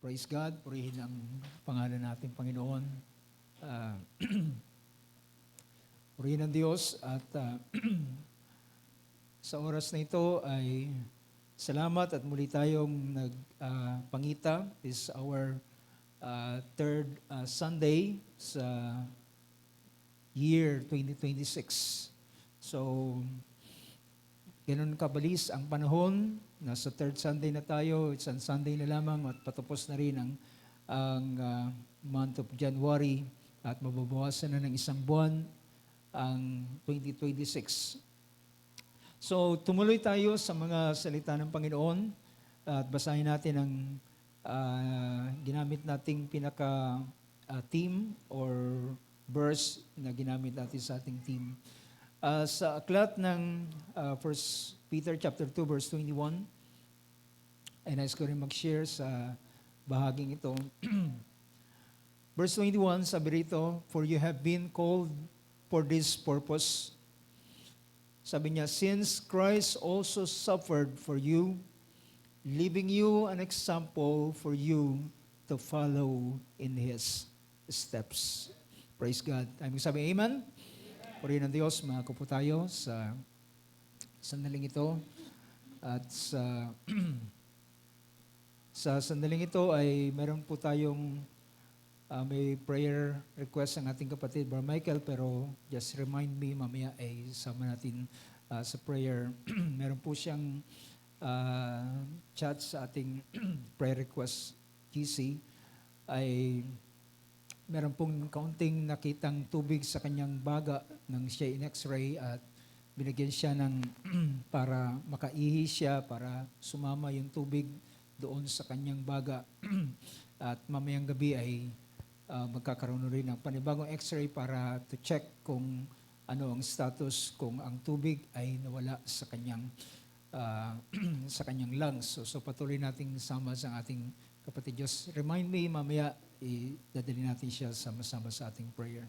Praise God, purihin ang pangalan natin, Panginoon. Ah, purihin ang Diyos at sa oras na ito ay salamat at muli tayong nagpangita. This is our third Sunday sa year 2026. So, ganun kabilis ang panahon. Nasa third Sunday na tayo, isang Sunday na lamang at patapos na rin ang month of January at mababawasan na ng isang buwan ang 2026. So tumuloy tayo sa mga salita ng Panginoon at basahin natin ang ginamit nating pinaka-theme or verse na ginamit natin sa ating theme. Sa aklat ng 1 Peter chapter 2 verse 21, ay nais ko rin mag-share sa bahaging ito. Verse 21, sabi rito, "For you have been called for this purpose." Sabi niya, "Since Christ also suffered for you, leaving you an example for you to follow in His steps." Praise God. Tayo magsabi, Amen? Purihin ng Diyos, mahako po tayo sa sandaling ito. At sa sandaling ito ay meron po tayong may prayer request ang ating kapatid, Brother Michael, pero just remind me, mamaya ay sama natin sa prayer. Meron po siyang chat sa ating prayer request GC, ay meron pong kaunting nakitang tubig sa kanyang baga nang siya in X-ray at binigyan siya ng para makaihi siya, para sumama yung tubig doon sa kanyang baga. At mamayang gabi ay magkakaroon rin ng panibagong X-ray para to check kung ano ang status, kung ang tubig ay nawala sa kanyang sa kanyang lungs. So patuloy nating sama sa ating kapatid. Just remind me, mamaya idadali natin siya sama-sama sa ating prayer.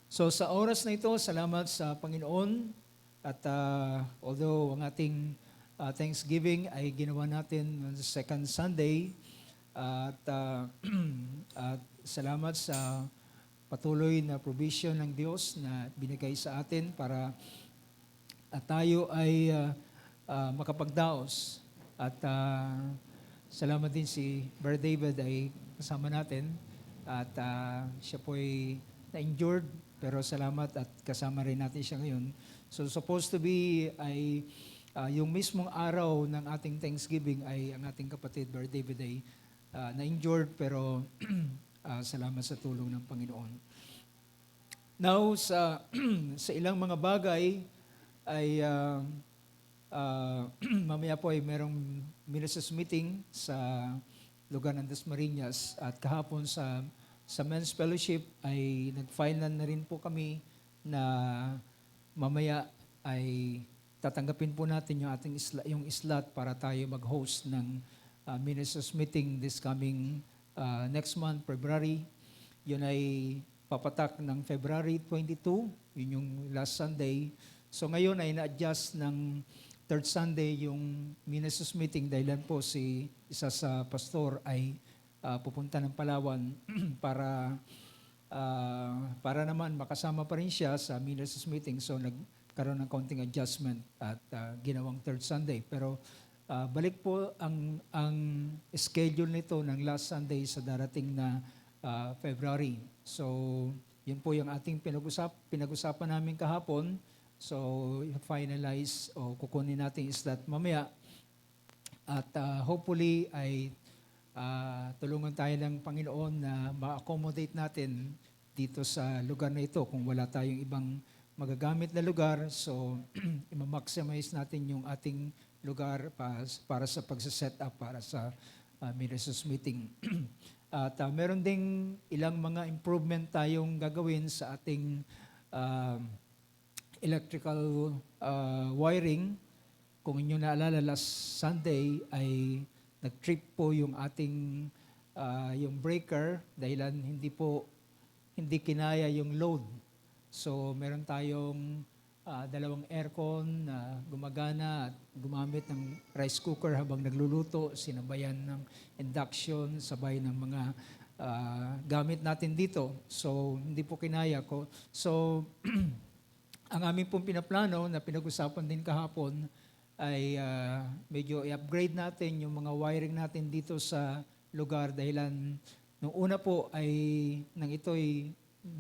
So sa oras na ito, salamat sa Panginoon. At although ang ating Thanksgiving ay ginawa natin on the second Sunday, at salamat sa patuloy na provision ng Diyos na binigay sa atin para tayo ay makapagdaos. At salamat din si Brother David ay kasama natin at siya po ay na-injured, pero salamat at kasama rin natin siya ngayon. So supposed to be ay yung mismong araw ng ating Thanksgiving ay ang ating kapatid Brother David ay na-injured, pero salamat sa tulong ng Panginoon. Now, sa ilang mga bagay ay mamaya po ay merong ministers meeting sa lugar ng Dasmariñas, at kahapon sa Men's Fellowship ay nag-final na rin po kami na mamaya ay tatanggapin po natin yung slot para tayo mag-host ng ministers meeting this coming next month, February. Yun ay papatak ng February 22, yun yung last Sunday. So ngayon ay na-adjust ng third Sunday yung ministers meeting dahil po si isa sa pastor ay pupunta ng Palawan para naman makasama pa rin siya sa ministers meeting. So nagkaroon ng konting adjustment at ginawang third Sunday. Pero balik po ang schedule nito ng last Sunday sa darating na February. So yun po yung ating pinag-usapan namin kahapon. So finalize o kukunin natin is that mamaya. At hopefully ay tulungan tayo ng Panginoon na ma-accommodate natin dito sa lugar na ito kung wala tayong ibang magagamit na lugar. So i-maximize natin yung ating lugar para sa pagsaset up para sa ministers meeting. At meron ding ilang mga improvement tayong gagawin sa ating electrical wiring. Kung inyo naalala, last Sunday ay nag-trip po yung ating yung breaker dahilan hindi kinaya yung load. So meron tayong dalawang aircon na gumagana at gumamit ng rice cooker habang nagluluto, sinabayan ng induction, sabay ng mga gamit natin dito. So, hindi po kinaya ko. So, ang aming pong pinaplano na pinag-usapan din kahapon ay medyo i-upgrade natin yung mga wiring natin dito sa lugar dahilan nung una po ay nang ito'y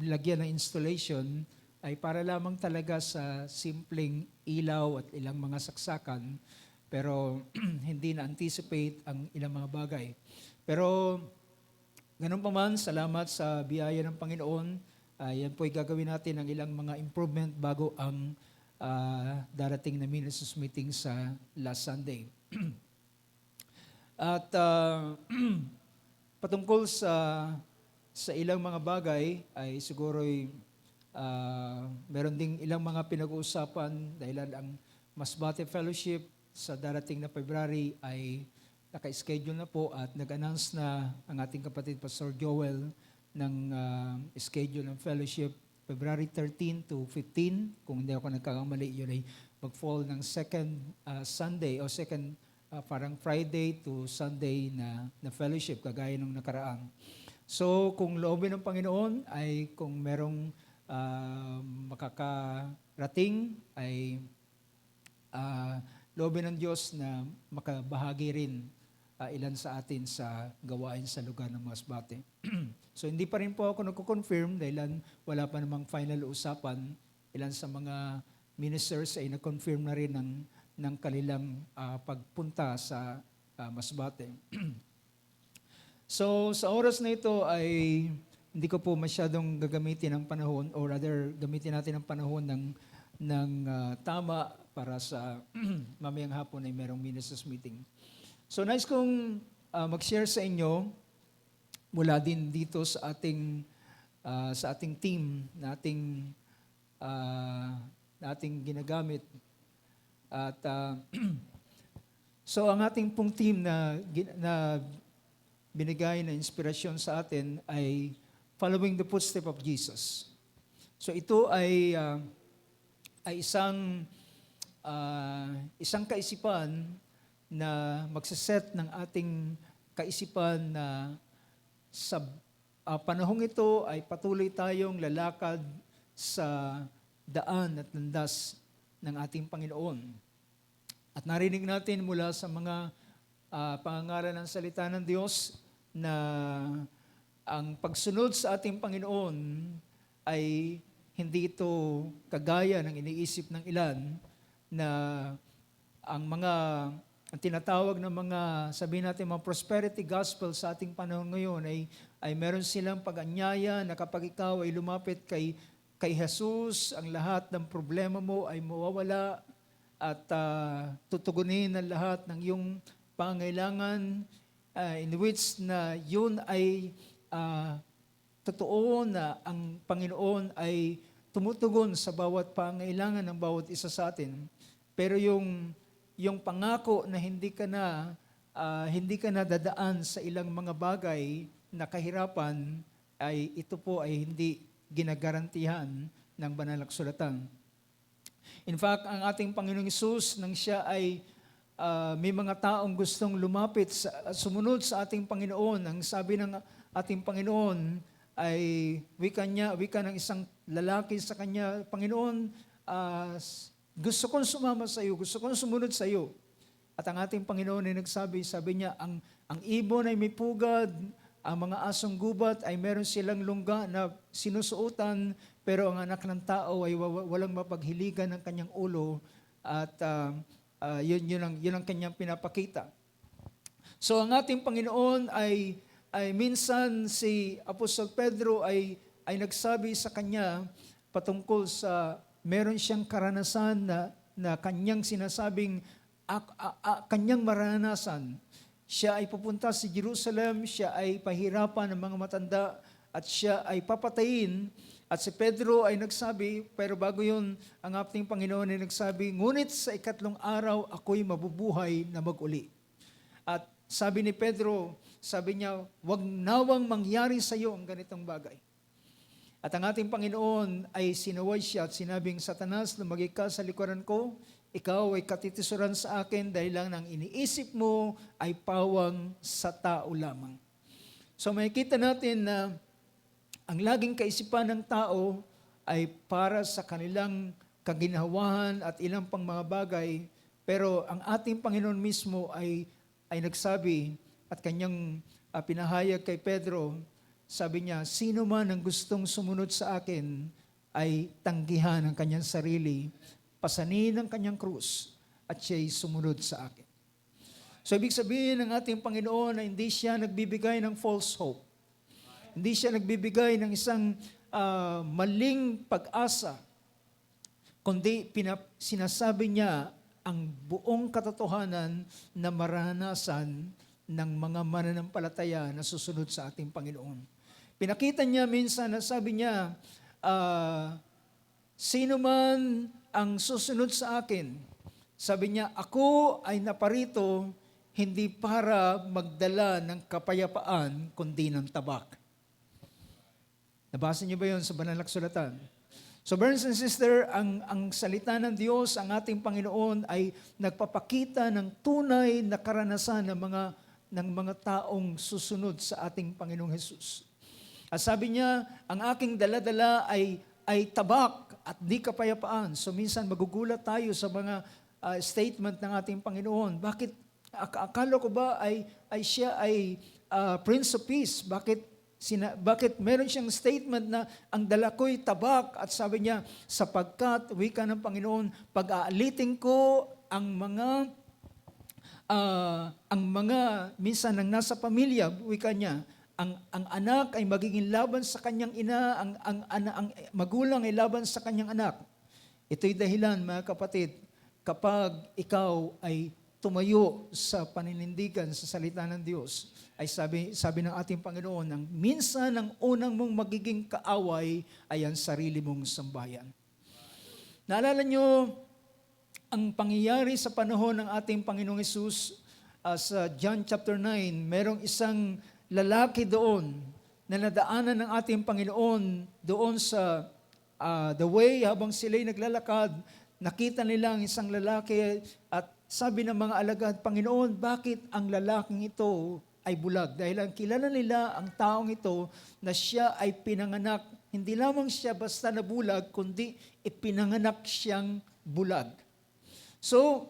lagyan ng installation ay para lamang talaga sa simpleng ilaw at ilang mga saksakan pero hindi na-anticipate ang ilang mga bagay. Pero ganun pa man, salamat sa biyaya ng Panginoon. Yan po'y gagawin natin ang ilang mga improvement bago ang darating na ministers meeting sa last Sunday. At patungkol sa ilang mga bagay ay siguro'y meron ding ilang mga pinag-uusapan dahil ang Masbate Fellowship sa darating na February ay naka-schedule na po at nag-announce na ang ating kapatid Pastor Joel ng schedule ng fellowship February 13 to 15. Kung hindi ako nagkakamali, yun ay mag-fall ng second Sunday o second parang Friday to Sunday na fellowship kagaya nung nakaraan. So kung loobin ng Panginoon ay kung merong makakarating ay loobin ng Diyos na makabahagi rin ilan sa atin sa gawain sa lugar ng Masbate. So hindi pa rin po ako nagko-confirm dahil wala pa namang final usapan. Ilan sa mga ministers ay nag-confirm na rin ng kanilang pagpunta sa Masbate. So sa oras na ito ay hindi ko po masyadong gagamitin ng panahon or rather gamitin natin ang panahon ng tama para sa mamayang hapon ay merong ministers meeting. So nice kong mag-share sa inyo mula din dito sa ating team na ating ginagamit. At so ang ating pong team na binigay na inspirasyon sa atin ay Following the Footsteps of Jesus. So ito ay isang kaisipan na magsaset ng ating kaisipan na sa panahong ito ay patuloy tayong lalakad sa daan at landas ng ating Panginoon. At narinig natin mula sa mga pangangaral ng salita ng Diyos na ang pagsunod sa ating Panginoon ay hindi ito kagaya ng iniisip ng ilan na ang tinatawag ng mga, sabihin natin, mga prosperity gospel sa ating panahon ngayon ay meron silang pag-anyaya na kapag ikaw ay lumapit kay Jesus, ang lahat ng problema mo ay mawawala at tutugunin ang lahat ng iyong pangailangan in which na yun ay totoo na ang Panginoon ay tumutugon sa bawat pangailangan ng bawat isa sa atin. Pero yung pangako na hindi ka na dadaan sa ilang mga bagay na kahirapan ay ito po ay hindi ginagarantihan ng banal na kasulatan. In fact, ang ating Panginoong Hesus nang siya ay may mga taong gustong lumapit sumunod sa ating Panginoon, ang sabi ng ating Panginoon ay wika ng isang lalaki sa kanya, Panginoon, gusto kong sumama sa iyo, gusto kong sumunod sa iyo. At ang ating Panginoon ay sabi niya, ang ibon ay may pugad, ang mga asong gubat ay meron silang lungga na sinusuotan, pero ang anak ng tao ay walang mapaghiligan ng kanyang ulo at yun ang kanyang pinapakita. So ang ating Panginoon ay minsan si Apostol Pedro ay nagsabi sa kanya patungkol sa meron siyang karanasan na kanyang sinasabing kanyang maranasan. Siya ay pupunta sa Jerusalem, siya ay pahirapan ng mga matanda at siya ay papatayin. At si Pedro ay nagsabi, pero bago yun, ang ating Panginoon ay nagsabi, ngunit sa ikatlong araw ako'y mabubuhay na mag-uli. At sabi ni Pedro, sabi niya, wag nawang mangyari sa iyo ang ganitong bagay. At ang ating Panginoon ay sinuway siya at sinabing, Satanas, lumagay ka sa likuran ko, ikaw ay katitisuran sa akin dahil lang ang iniisip mo ay pawang sa tao lamang. So makikita natin na ang laging kaisipan ng tao ay para sa kanilang kaginhawahan at ilang pang mga bagay, pero ang ating Panginoon mismo ay nagsabi at kanyang pinahayag kay Pedro, sabi niya, sino man ang gustong sumunod sa akin ay tanggihan ang kanyang sarili, pasanin ang kanyang krus, at siya'y sumunod sa akin. So ibig sabihin ng ating Panginoon na hindi siya nagbibigay ng false hope. Hindi siya nagbibigay ng isang maling pag-asa, kundi sinasabi niya ang buong katotohanan na maranasan ng mga mananampalataya na susunod sa ating Panginoon. Pinakita niya minsan na sabi niya, sino man ang susunod sa akin, sabi niya, ako ay naparito hindi para magdala ng kapayapaan, kundi ng tabak. Nabasa niyo ba yun sa banal na kasulatan? So brothers and sisters, ang salita ng Diyos, ang ating Panginoon ay nagpapakita ng tunay na karanasan ng mga taong susunod sa ating Panginoong Hesus. At sabi niya, ang aking daladala ay tabak at di kapayapaan. So minsan magugulat tayo sa mga statement ng ating Panginoon. Bakit? Akala ko ba ay siya ay Prince of Peace? Bakit meron siyang statement na ang dala ko'y tabak? At sabi niya, sapagkat, wika ng Panginoon, pag-aalitin ko ang mga minsan ang nasa pamilya, wika niya, ang anak ay magiging laban sa kanyang ina, ang magulang ay laban sa kanyang anak. Ito'y dahilan, mga kapatid, kapag ikaw ay tumayo sa paninindigan sa salita ng Diyos, ay sabi ng ating Panginoon, ang minsan ang unang mong magiging kaaway ay ang sarili mong sambayan. Naalala nyo, ang pangyayari sa panahon ng ating Panginoong Hesus, sa John chapter 9, merong isang lalaki doon na nadaanan ng ating Panginoon doon sa the way habang sila'y naglalakad, nakita nila ang isang lalaki at sabi ng mga alagad, Panginoon, bakit ang lalaking ito ay bulag? Dahil ang kilala nila ang taong ito na siya ay pinanganak, hindi lamang siya basta na bulag, kundi ipinanganak siyang bulag. So,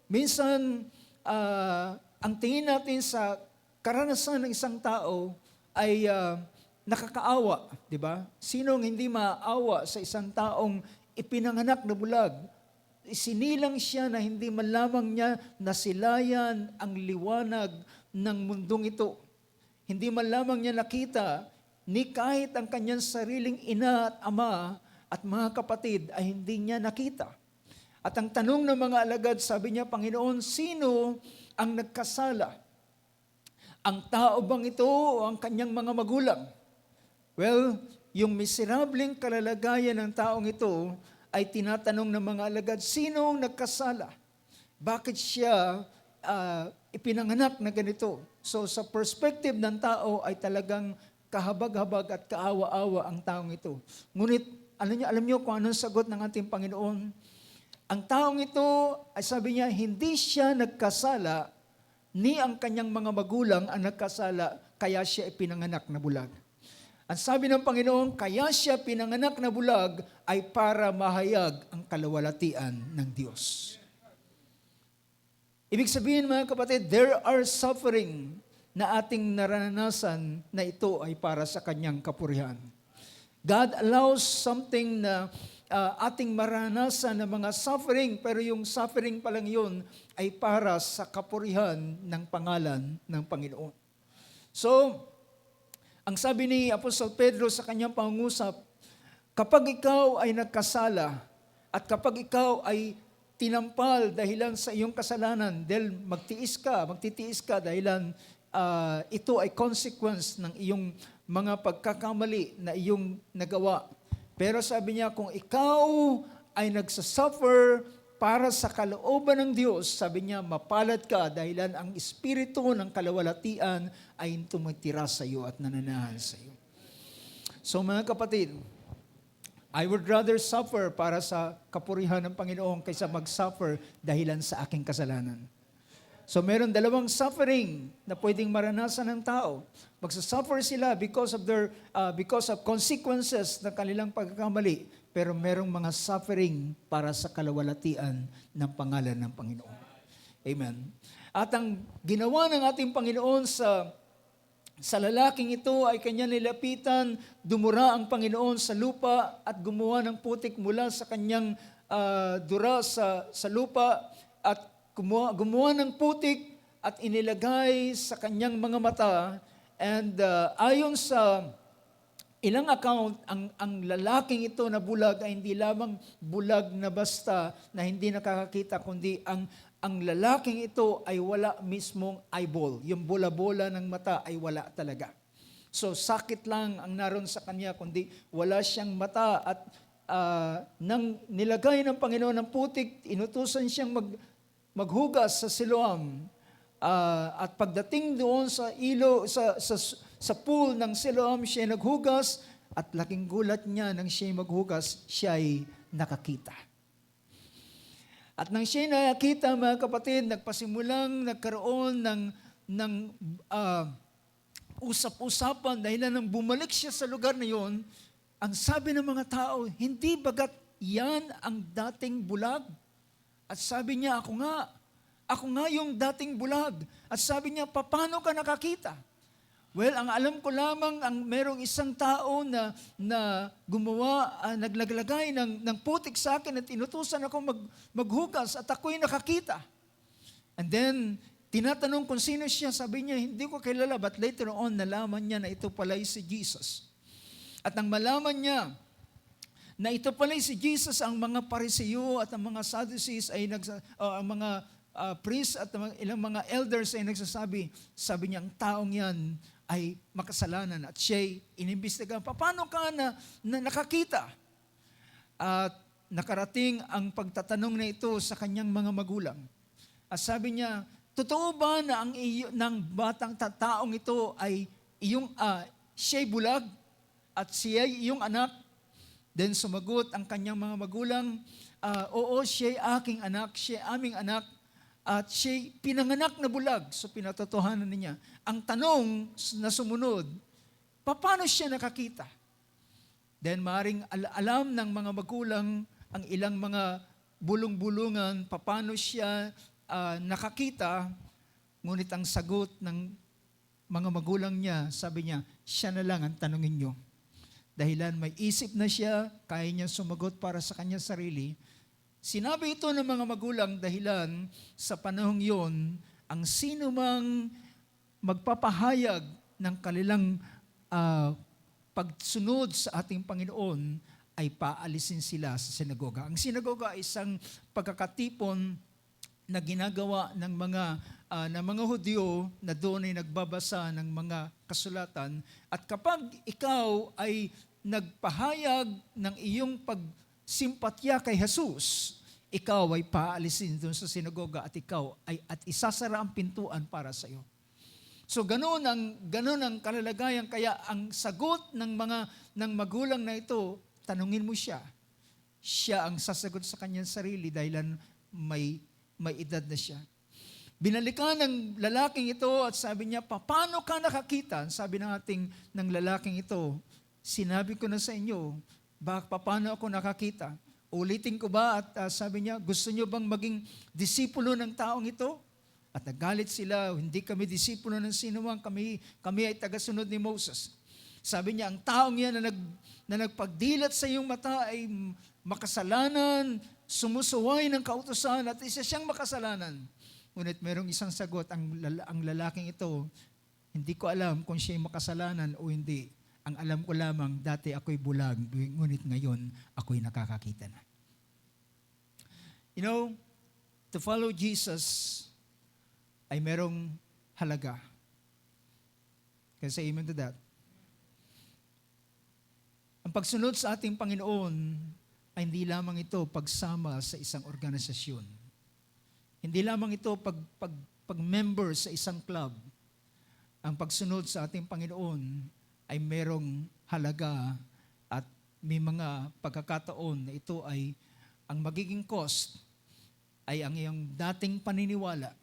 minsan, ang tingin natin sa karanasan ng isang tao ay nakakaawa, di ba? Sinong hindi maawa sa isang taong ipinanganak na bulag? Isinilang siya na hindi man lamang niya nasilayan ang liwanag ng mundong ito. Hindi man lamang niya nakita ni kahit ang kanyang sariling ina at ama at mga kapatid ay hindi niya nakita. At ang tanong ng mga alagad, sabi niya, Panginoon, sino ang nagkasala? Ang tao bang ito o ang kanyang mga magulang? Well, yung miserableng kalalagayan ng taong ito ay tinatanong ng mga alagad, sino ang nagkasala? Bakit siya ipinanganak na ganito? So sa perspective ng tao ay talagang kahabag-habag at kaawa-awa ang taong ito. Ngunit alam niyo kung anong sagot ng ating Panginoon? Ang taong ito, ay sabi niya, hindi siya nagkasala ni ang kanyang mga magulang ang nagkasala, kaya siya ipinanganak na bulag. Ang sabi ng Panginoon, kaya siya pinanganak na bulag ay para mahayag ang kalawalatian ng Diyos. Ibig sabihin, mga kapatid, there are suffering na ating naranasan na ito ay para sa kanyang kapurihan. God allows something na ating maranasan ng mga suffering, pero yung suffering pa lang yun ay para sa kapurihan ng pangalan ng Panginoon. So, ang sabi ni Apostol Pedro sa kanyang pangungusap, kapag ikaw ay nagkasala at kapag ikaw ay tinampal dahilan sa iyong kasalanan, dahil magtitiis ka dahilan ito ay consequence ng iyong mga pagkakamali na iyong nagawa. Pero sabi niya, kung ikaw ay nagsasuffer para sa kalooban ng Diyos, sabi niya, mapalad ka dahilan ang espiritu ng kalawalatian ay tumitira sa iyo at nananahan sa iyo. So mga kapatid, I would rather suffer para sa kapurihan ng Panginoon kaysa mag-suffer dahilan sa aking kasalanan. So meron dalawang suffering na pwedeng maranasan ng tao. Magsasuffer sila because of consequences ng kanilang pagkakamali. Pero merong mga suffering para sa kalawalatian ng pangalan ng Panginoon. Amen. At ang ginawa ng ating Panginoon sa lalaking ito ay kanya nilapitan, dumura ang Panginoon sa lupa at gumawa ng putik mula sa kanyang dura sa lupa at gumawa ng putik at inilagay sa kanyang mga mata. And ayon sa ilang account, ang lalaking ito na bulag ay hindi lamang bulag na basta na hindi nakakakita, kundi ang lalaking ito ay wala mismong eyeball. Yung bola-bola ng mata ay wala talaga. So sakit lang ang naroon sa kanya, kundi wala siyang mata. At nang nilagay ng Panginoon ng putik, inutusan siyang maghugas sa Siloam. At pagdating doon sa sa pool ng Siloam, siya naghugas at laking gulat niya nang siya maghugas, siya ay nakakita. At nang siya nakita, mga kapatid, nagkaroon ng usap-usapan dahil nang bumalik siya sa lugar na yon. Ang sabi ng mga tao, hindi bagat yan ang dating bulag? At sabi niya, ako nga yung dating bulag. At sabi niya, paano ka nakakita? Well, ang alam ko lamang, merong isang tao na gumawa, naglaglagay ng putik sa akin at inutusan ako maghugas at ako'y nakakita. And then, tinatanong kung sino siya, sabi niya, hindi ko kilala, but later on, nalaman niya na ito pala'y si Jesus. At nang malaman niya na ito pala'y si Jesus, ang mga Pariseo at ang mga Sadducees ay ang mga priests at ilang mga elders ay nagsasabi, sabi niya, ang taong yan ay makasalanan at siya'y inimbestigahan. Paano ka na nakakita? At nakarating ang pagtatanong na ito sa kanyang mga magulang. At sabi niya, totoo ba na ng batang taong ito ay siya'y bulag at siya'y iyong anak? Then sumagot ang kanyang mga magulang, oo, siya'y aking anak, siya'y aming anak. At siya'y pinanganak na bulag. So pinatotohanan niya. Ang tanong na sumunod, paano siya nakakita? Then maaaring alam ng mga magulang ang ilang mga bulong-bulungan, paano siya nakakita, ngunit ang sagot ng mga magulang niya, sabi niya, siya na lang ang tanungin niyo. Dahilan may isip na siya, kaya niya sumagot para sa kanyang sarili. Sinabi ito ng mga magulang dahilan sa panahong yon, ang sino mang magpapahayag ng kanilang pagsunod sa ating Panginoon ay paalisin sila sa sinagoga. Ang sinagoga ay isang pagkakatipon na ginagawa ng mga Hudyo na doon ay nagbabasa ng mga kasulatan. At kapag ikaw ay nagpahayag ng iyong pagsimpatya kay Jesus, ikaw ay paalisin doon sa sinagoga at isasara ang pintuan para sa iyo. So ganoon ang kalalagayan, kaya ang sagot ng magulang na ito, tanungin mo siya. Siya ang sasagot sa kanyang sarili dahil may edad na siya. Binalikan ng lalaking ito at sabi niya, paano ka nakakita? Sabi ng lalaking ito, sinabi ko na sa inyo, paano ako nakakita? Ulitin ko ba? At sabi niya, gusto niyo bang maging disipulo ng taong ito? At nagalit sila, hindi kami disipulo ng sinuman, kami ay tagasunod ni Moses. Sabi niya, ang taong yan na nagpagdilat sa iyong mata ay makasalanan, sumusuway ng kautusan at isa siyang makasalanan. Ngunit merong isang sagot, ang lalaking ito, hindi ko alam kung siya'y makasalanan o hindi. Ang alam ko lamang, dati ako'y bulag, ngunit ngayon ako'y nakakakita na. You know, to follow Jesus ay merong halaga. Can I say amen to that? Ang pagsunod sa ating Panginoon ay hindi lamang ito pagsama sa isang organisasyon. Hindi lamang ito pag-member sa isang club. Ang pagsunod sa ating Panginoon ay merong halaga at may mga pagkakataon na ito ay ang magiging cost ay ang iyong dating paniniwala.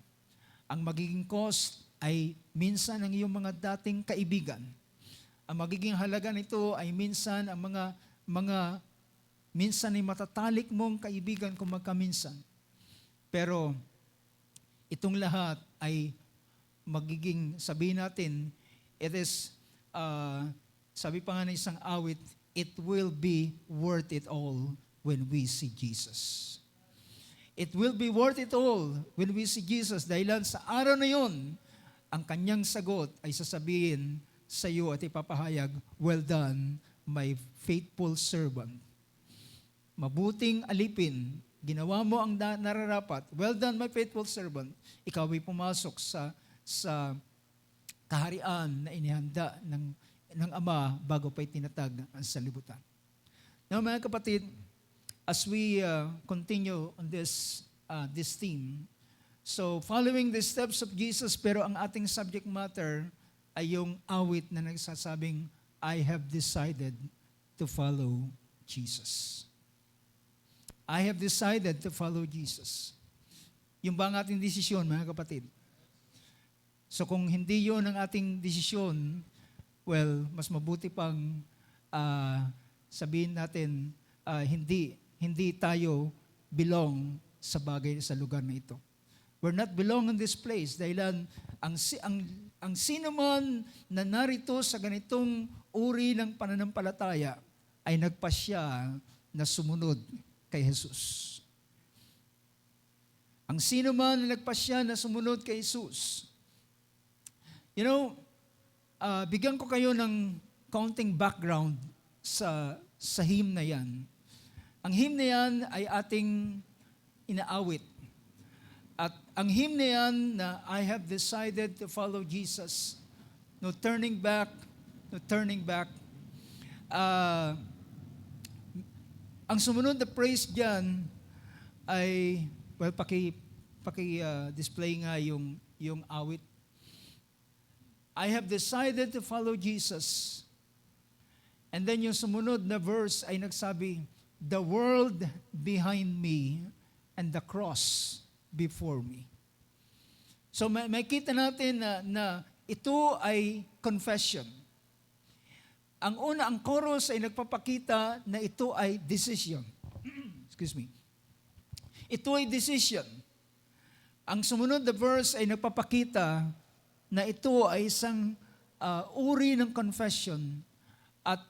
Ang magiging cost ay minsan ang iyong mga dating kaibigan. Ang magiging halaga nito ay minsan ang mga minsan ay matatalik mong kaibigan kung magkaminsan. Pero itong lahat ay magiging, sabihin natin, it is, sabi pa nga ng isang awit, it will be worth it all when we see Jesus. It will be worth it all when we see Jesus. Dahil sa araw na yon, ang kanyang sagot ay sasabihin sa iyo at ipapahayag, well done, my faithful servant. Mabuting alipin, ginawa mo ang nararapat. Well done, my faithful servant. Ikaw ay pumasok sa kaharian na inihanda ng Ama bago pa'y tinatag ang sanlibutan. Now mga kapatid, as we continue on this theme, so following the steps of Jesus, pero ang ating subject matter ay yung awit na nagsasabing, I have decided to follow Jesus. I have decided to follow Jesus. Yung ba ang ating desisyon, mga kapatid? So kung hindi yun ang ating desisyon, well, mas mabuti pang sabihin natin, hindi tayo belong sa bagay sa lugar na ito. We're not belong in this place dahil ang sino man na narito sa ganitong uri ng pananampalataya ay nagpasya na sumunod kay Jesus. Ang sino man na nagpasya na sumunod kay Jesus. You know, bigyan ko kayo ng counting background sa hymn na yan. Ang hymn na yan ay ating inaawit. At ang hymn na yan na I have decided to follow Jesus, no turning back, no turning back. Ang sumunod na praise dyan ay, well, display nga yung awit. I have decided to follow Jesus. And then yung sumunod na verse ay nagsabi, the world behind me and the cross before me. So may kita natin na ito ay confession. Ang una, ang chorus ay nagpapakita na ito ay decision. Excuse me. Ito ay decision. Ang sumunod na verse ay nagpapakita na ito ay isang uri ng confession. At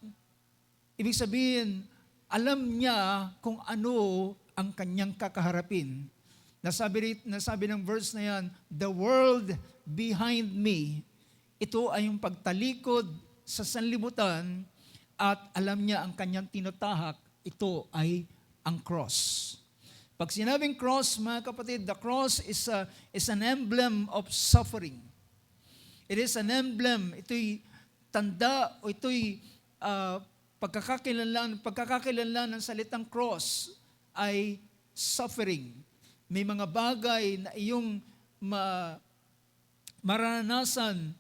ibig sabihin, alam niya kung ano ang kanyang kakaharapin. Nasabi ng verse na yan, the world behind me. Ito ay yung pagtalikod sa sanlibutan at alam niya ang kanyang tinatahak, ito ay ang cross. Pag sinabing cross, mga kapatid, the cross is an emblem of suffering. It is an emblem, ito'y tanda o ito'y pagkakakilanlan ng salitang cross ay suffering. May mga bagay na iyong maranasan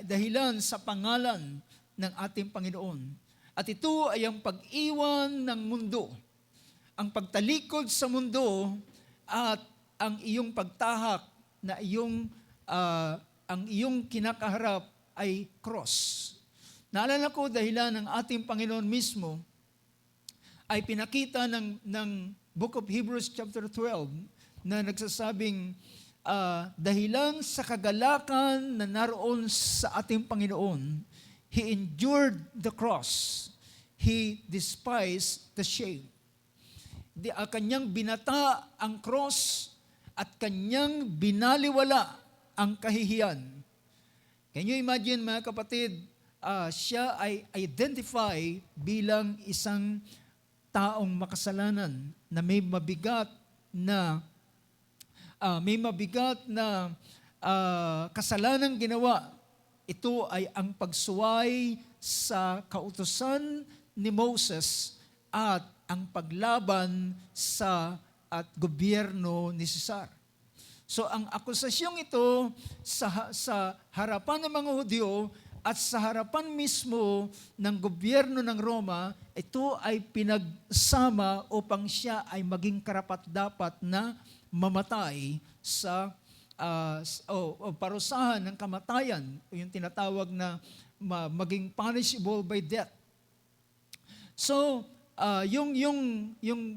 dahilan sa pangalan ng ating Panginoon. At ito ay ang pag-iwan ng mundo, ang pagtalikod sa mundo at ang iyong pagtahak na ang iyong kinakaharap ay cross. Naalala ko dahilan ng ating Panginoon mismo ay pinakita ng Book of Hebrews chapter 12 na nagsasabing dahilan sa kagalakan na naroon sa ating Panginoon, He endured the cross. He despised the shame. Kanyang binata ang cross at kanyang binaliwala ang kahihiyan. Can you imagine, mga kapatid, siya ay identify bilang isang taong makasalanan na may mabigat na kasalanang ginawa. Ito ay ang pagsuway sa kautusan ni Moses at ang paglaban at gobyerno ni Cesar. So ang akusasyong ito sa harapan ng mga Hudyo at sa harapan mismo ng gobyerno ng Roma, ito ay pinagsama upang siya ay maging karapat-dapat na mamatay sa o parusahan ng kamatayan, yung tinatawag na maging punishable by death. So, yung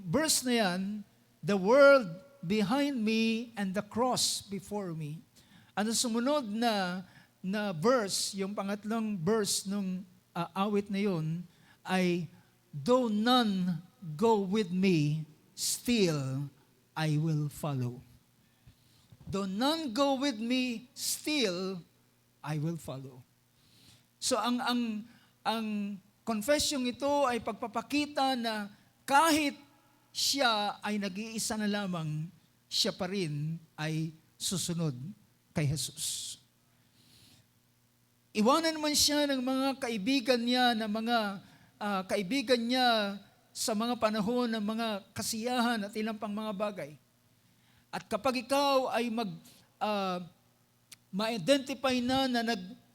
verse na yan, the world behind me and the cross before me. Ano sumunod na verse, yung pangatlong verse nung awit na yun, ay, though none go with me, still I will follow. Though none go with me, still I will follow. So ang confession ito ay pagpapakita na kahit siya ay nag-iisa na lamang, siya pa rin ay susunod kay Jesus. Iwanan man siya ng mga kaibigan niya, kaibigan niya sa mga panahon ng mga kasiyahan at ilang pang mga bagay. At kapag ikaw ay ma-identify na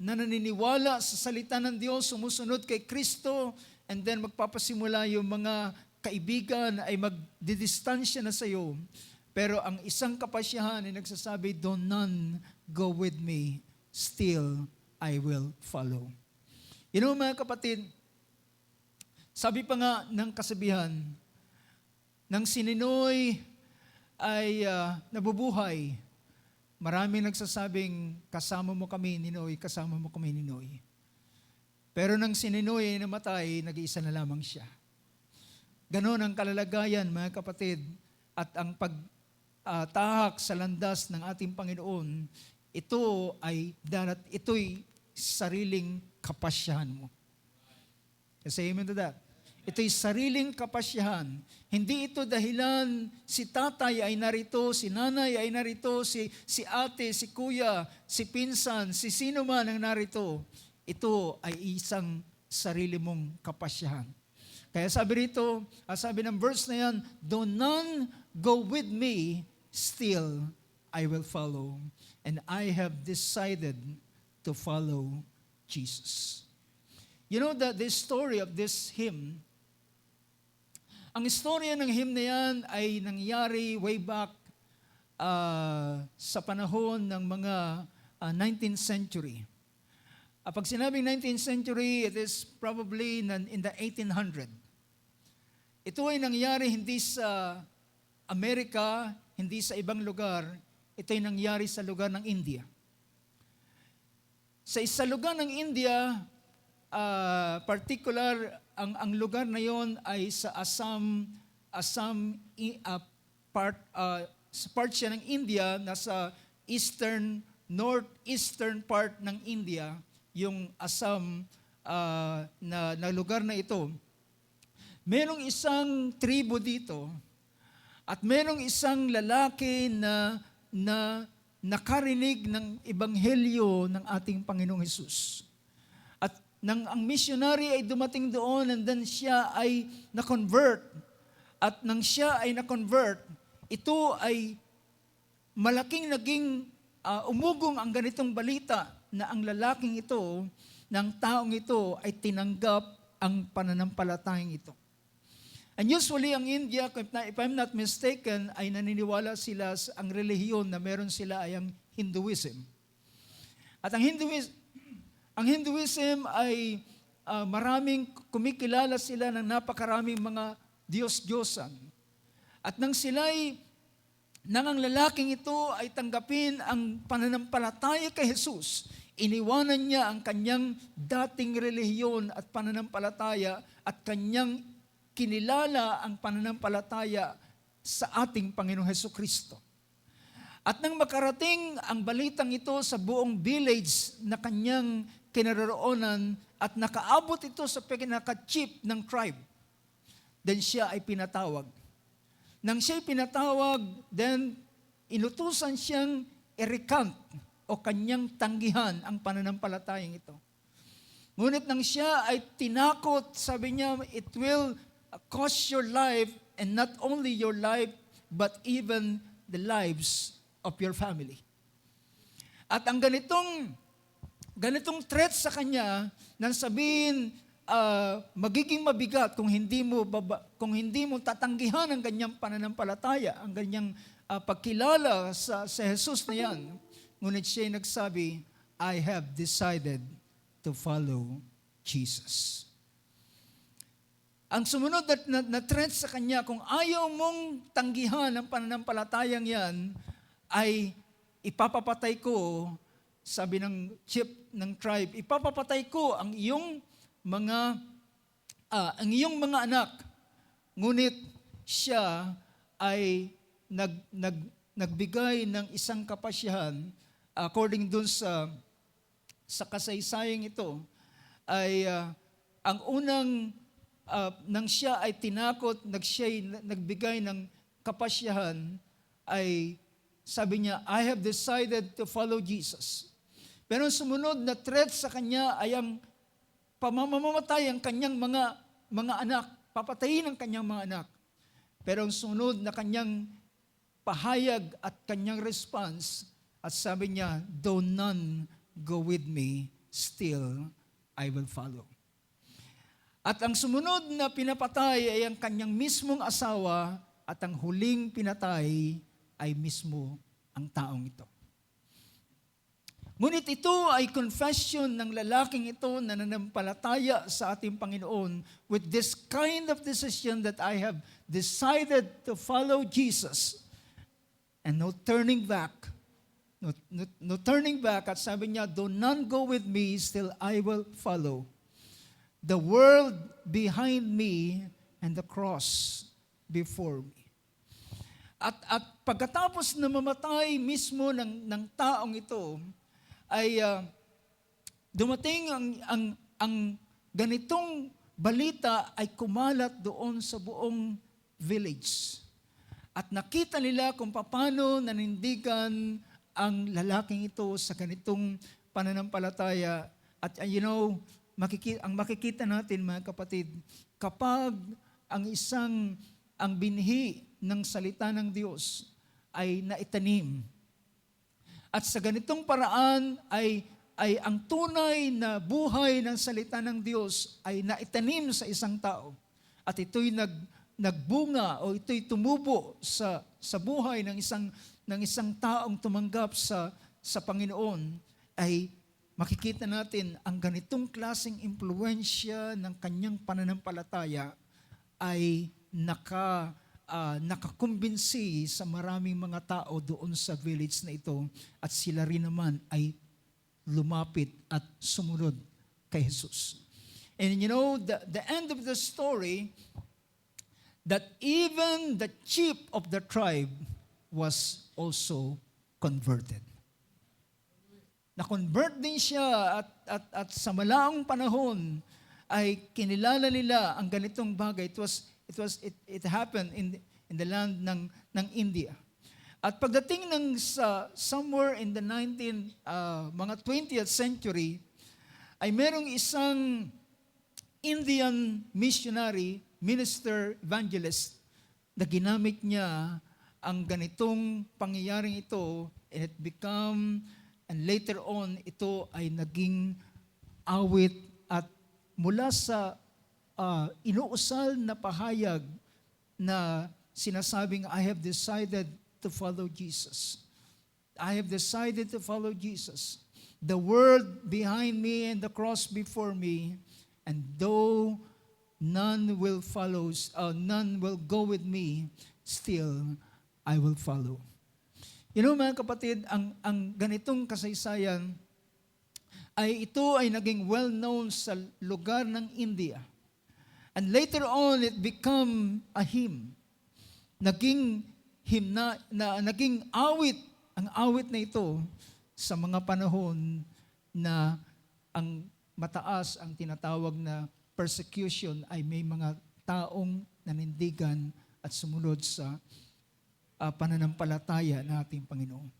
naniniwala sa salita ng Diyos, sumusunod kay Kristo, and then magpapasimula yung mga kaibigan ay magdidistansya na sa iyo. Pero ang isang kapasyahan ay nagsasabi, "Though none go with me, still I will follow." You know, mga kapatid, sabi pa nga ng kasabihan, nang si Ninoy ay nabubuhay, maraming nagsasabing, "Kasama mo kami, Ninoy, kasama mo kami, Ninoy." Pero nang si Ninoy ay namatay, nag-iisa na lamang siya. Ganon ang kalalagayan, mga kapatid, at ang pagtahak sa landas ng ating Panginoon, ito'y sariling kapasyahan mo. Say amen to that. Ito'y sariling kapasyahan. Hindi ito dahilan si tatay ay narito, si nanay ay narito, si ate, si kuya, si pinsan, si sino man ang narito. Ito ay isang sarili mong kapasyahan. Kaya sabi rito, sabi ng verse na yan, "Though none go with me, still I will follow. And I have decided to follow Jesus." You know that the story of this hymn, ang istorya ng hymn na yan ay nangyari way back sa panahon ng mga 19th century. Pag sinabing 19th century, it is probably in the 1800. Ito ay nangyari hindi sa Amerika, hindi sa ibang lugar, ito ay nangyari sa lugar ng India. Sa isa lugar ng India, particular, ang lugar na yon ay sa part siya ng India, nasa northeastern part ng India, yung Assam na lugar na ito. Merong isang tribo dito at merong isang lalaki na nakarinig ng ebanghelyo ng ating Panginoong Hesus. At nang ang missionary ay dumating doon, and then siya ay na-convert. At nang siya ay na-convert, ito ay malaking naging umugong ang ganitong balita na ang lalaking ito, ng taong ito, ay tinanggap ang pananampalatayang ito. And usually ang India, if I'm not mistaken, ay naniniwala sila sa ang relihiyon na meron sila ay ang Hinduism. At ang Hinduism ay maraming kumikilala sila ng napakaraming mga Diyos-Diyosan. At nang ang lalaking ito ay tanggapin ang pananampalataya kay Jesus, iniwanan niya ang kanyang dating relihiyon at pananampalataya at kanyang kinilala ang pananampalataya sa ating Panginoong Hesukristo. At nang makarating ang balitang ito sa buong village na kanyang kinaroroonan at nakaabot ito sa pinaka-chief ng tribe, then siya ay pinatawag. Nang siya ay pinatawag, then inutusan siyang i-recount o kanyang tanggihan ang pananampalatayang ito. Ngunit nang siya ay tinakot, sabi niya, it will cost your life, and not only your life, but even the lives of your family. At ang ganitong ganitong threat sa kanya nang sabihin, magiging mabigat kung hindi mo tatanggihan ang kanyang pananampalataya, ang kanyang pagkilala sa Jesus na yan. Ngunit siya nagsabi, I have decided to follow Jesus. Ang sumunod na threat sa kanya, kung ayaw mong tanggihan ang pananampalatayang yan, ay ipapapatay ko, sabi ng chief ng tribe, ipapapatay ko ang iyong mga anak. Ngunit siya ay nagbigay ng isang kapasyahan, according dun sa kasaysayang ito, ay ang unang nang siya ay tinakot, nagbigay ng kapasyahan, ay sabi niya, I have decided to follow Jesus. Pero ang sumunod na threat sa kanya ay ang pamamamatay ang kanyang mga anak, papatayin ang kanyang mga anak. Pero ang sunod na kanyang pahayag at kanyang response, at sabi niya, though none go with me, still I will follow. At ang sumunod na pinapatay ay ang kanyang mismong asawa, at ang huling pinatay ay mismo ang taong ito. Ngunit ito ay confession ng lalaking ito na nanampalataya sa ating Panginoon with this kind of decision that I have decided to follow Jesus. And no turning back. No turning back. At sabi niya, though none go with me, still I will follow. The world behind me and the cross before me. At pagkatapos na mamatay mismo ng taong ito, ay dumating ang ganitong balita ay kumalat doon sa buong village. At nakita nila kung paano nanindigan ang lalaking ito sa ganitong pananampalataya. At ang makikita natin, mga kapatid, kapag ang binhi ng salita ng Diyos ay naitanim, at sa ganitong paraan ay ang tunay na buhay ng salita ng Diyos ay naitanim sa isang tao, at ito'y nagbunga o ito'y tumubo sa buhay ng isang taong tumanggap sa Panginoon, ay makikita natin ang ganitong klaseng impluwensya ng kanyang pananampalataya ay nakakumbinsi sa maraming mga tao doon sa village na ito, at sila rin naman ay lumapit at sumunod kay Jesus. And the end of the story, that even the chief of the tribe was also converted. Na-convert din siya at sa malaang panahon ay kinilala nila ang ganitong bagay. It happened in the land ng India. At pagdating somewhere in the mga 20th century, ay merong isang Indian missionary, minister, evangelist, na ginamit niya ang ganitong pangyayaring ito, and later on, ito ay naging awit, at mula sa inuusal na pahayag na sinasabing, I have decided to follow Jesus. I have decided to follow Jesus. The world behind me and the cross before me, and though none will go with me, still I will follow. Mga kapatid, ang ganitong kasaysayan ito ay naging well-known sa lugar ng India. And later on, it became a hymn. Naging awit, ang awit na ito sa mga panahon na ang mataas ang tinatawag na persecution, ay may mga taong nanindigan at sumunod sa pananampalataya ng ating Panginoon.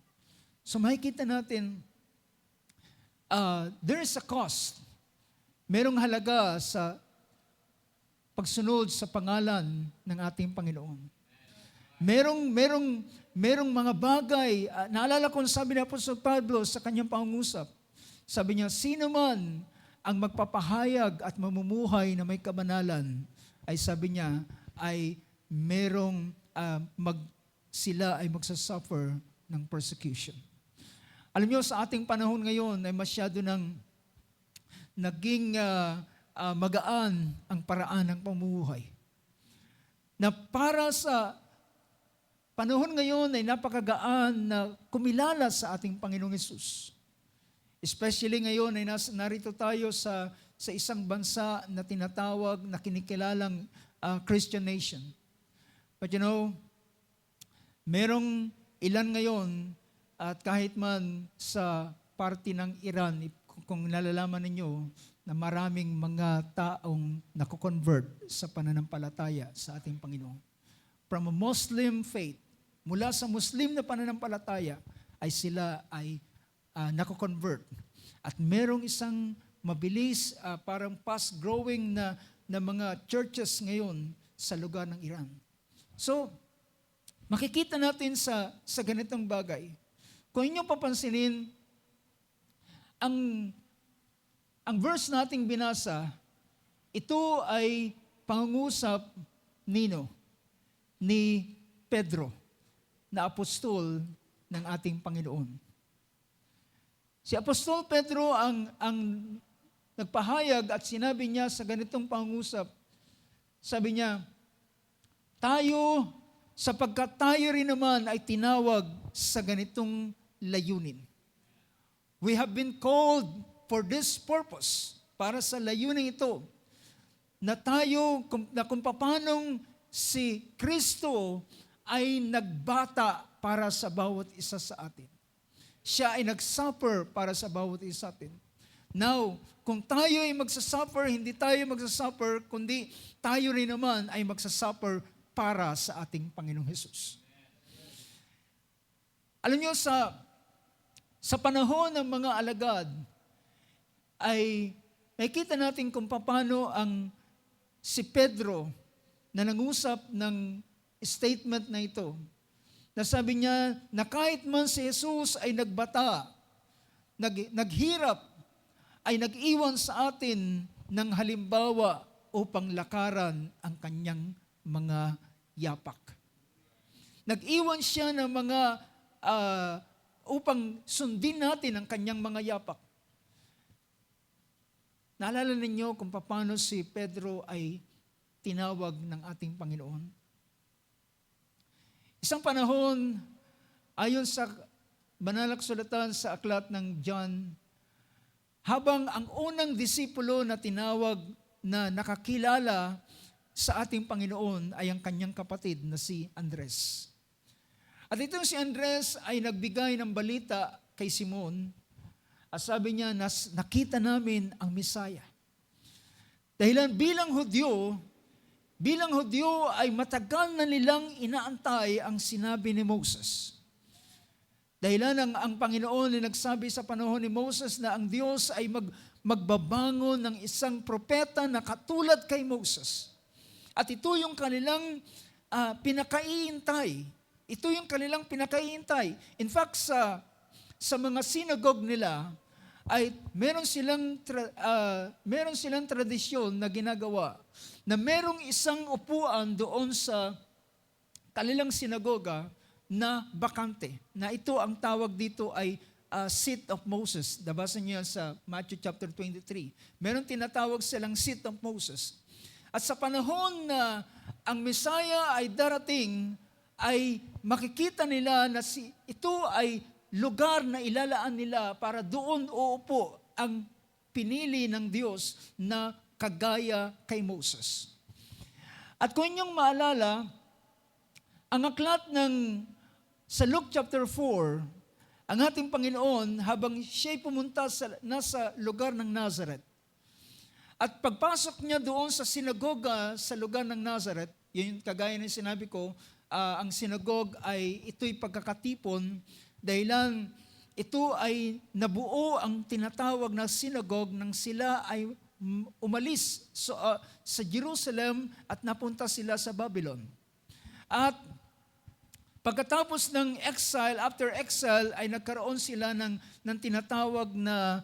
So makikita natin, there is a cost. Merong halaga sa pagsunod sa pangalan ng ating Panginoon. Merong mga bagay, naalala ko sabi ni Apostol Pablo sa kanyang pangungusap, Sabi niya, sino man ang magpapahayag at mamumuhay na may kabanalan, ay sabi niya, ay merong sila ay magsasuffer ng persecution. Alam niyo, sa ating panahon ngayon ay masyado nang naging magaan ang paraan ng pamumuhay. Na para sa panahon ngayon ay napakagaan na kumilala sa ating Panginoong Hesus. Especially ngayon ay narito tayo sa isang bansa na tinatawag, na kinikilalang Christian nation. But you know, merong ilan ngayon at kahit man sa party ng Iran, kung nalalaman ninyo na maraming mga taong nakukonvert sa pananampalataya sa ating Panginoon. From a Muslim faith, mula sa Muslim na pananampalataya, ay sila ay nakukonvert. At merong isang mabilis, parang fast-growing na mga churches ngayon sa lugar ng Iran. So, makikita natin sa ganitong bagay. Kung inyong papansinin, ang verse nating binasa, ito ay pangungusap ni Pedro, na apostol ng ating Panginoon. Si Apostol Pedro ang nagpahayag at sinabi niya sa ganitong pangungusap, sabi niya, tayo, sapagkat tayo rin naman ay tinawag sa ganitong layunin. We have been called for this purpose, para sa layunin ito, na tayo, na kung paanong si Kristo ay nagbata para sa bawat isa sa atin. Siya ay nagsuffer para sa bawat isa sa atin. Now, kung tayo ay magsasuffer, hindi tayo magsasuffer, kundi tayo rin naman ay magsasuffer para sa ating Panginoong Hesus. Alam niyo, sa panahon ng mga alagad, ay nakikita natin kung paano si Pedro na nangusap ng statement na ito. Na sabi niya na kahit man si Jesus ay nagbata, naghirap, ay nag-iwan sa atin ng halimbawa upang lakaran ang kanyang mga yapak. Nag-iwan siya ng mga upang sundin natin ang kanyang mga yapak. Naalala ninyo kung paano si Pedro ay tinawag ng ating Panginoon? Isang panahon, ayon sa banal na kasulatan sa aklat ng John, habang ang unang disipulo na tinawag na nakakilala sa ating Panginoon ay ang kanyang kapatid na si Andres. At itong si Andres ay nagbigay ng balita kay Simon at sabi niya, nakita namin ang Mesaya. Dahilan bilang Hudyo ay matagal na nilang inaantay ang sinabi ni Moses. Dahilan ang Panginoon ay nagsabi sa panahon ni Moses na ang Diyos ay magbabangon ng isang propeta na katulad kay Moses. At ito yung kanilang pinakaiintay. Ito yung kanilang pinakaiintay. In fact, sa mga synagogue nila, ay meron silang tradisyon na ginagawa na merong isang upuan doon sa kanilang sinagoga na bakante. Na ito ang tawag dito ay seat of Moses. Nabasa niyo sa Matthew chapter 23. Meron tinatawag silang seat of Moses. At sa panahon na ang Messiah ay darating, ay makikita nila na ito ay lugar na ilalaan nila para doon uupo ang pinili ng Diyos na kagaya kay Moses. At kung inyong maalala, ang aklat sa Luke chapter 4, ang ating Panginoon habang siya'y pumunta nasa lugar ng Nazareth. At pagpasok niya doon sa sinagoga sa lugar ng Nazareth, yun kagaya ng sinabi ko, ang sinagog ay ito'y pagkakatipon dahilan ito ay nabuo ang tinatawag na sinagog nang sila ay umalis sa Jerusalem at napunta sila sa Babylon. At pagkatapos ng exile, after exile, ay nagkaroon sila ng tinatawag na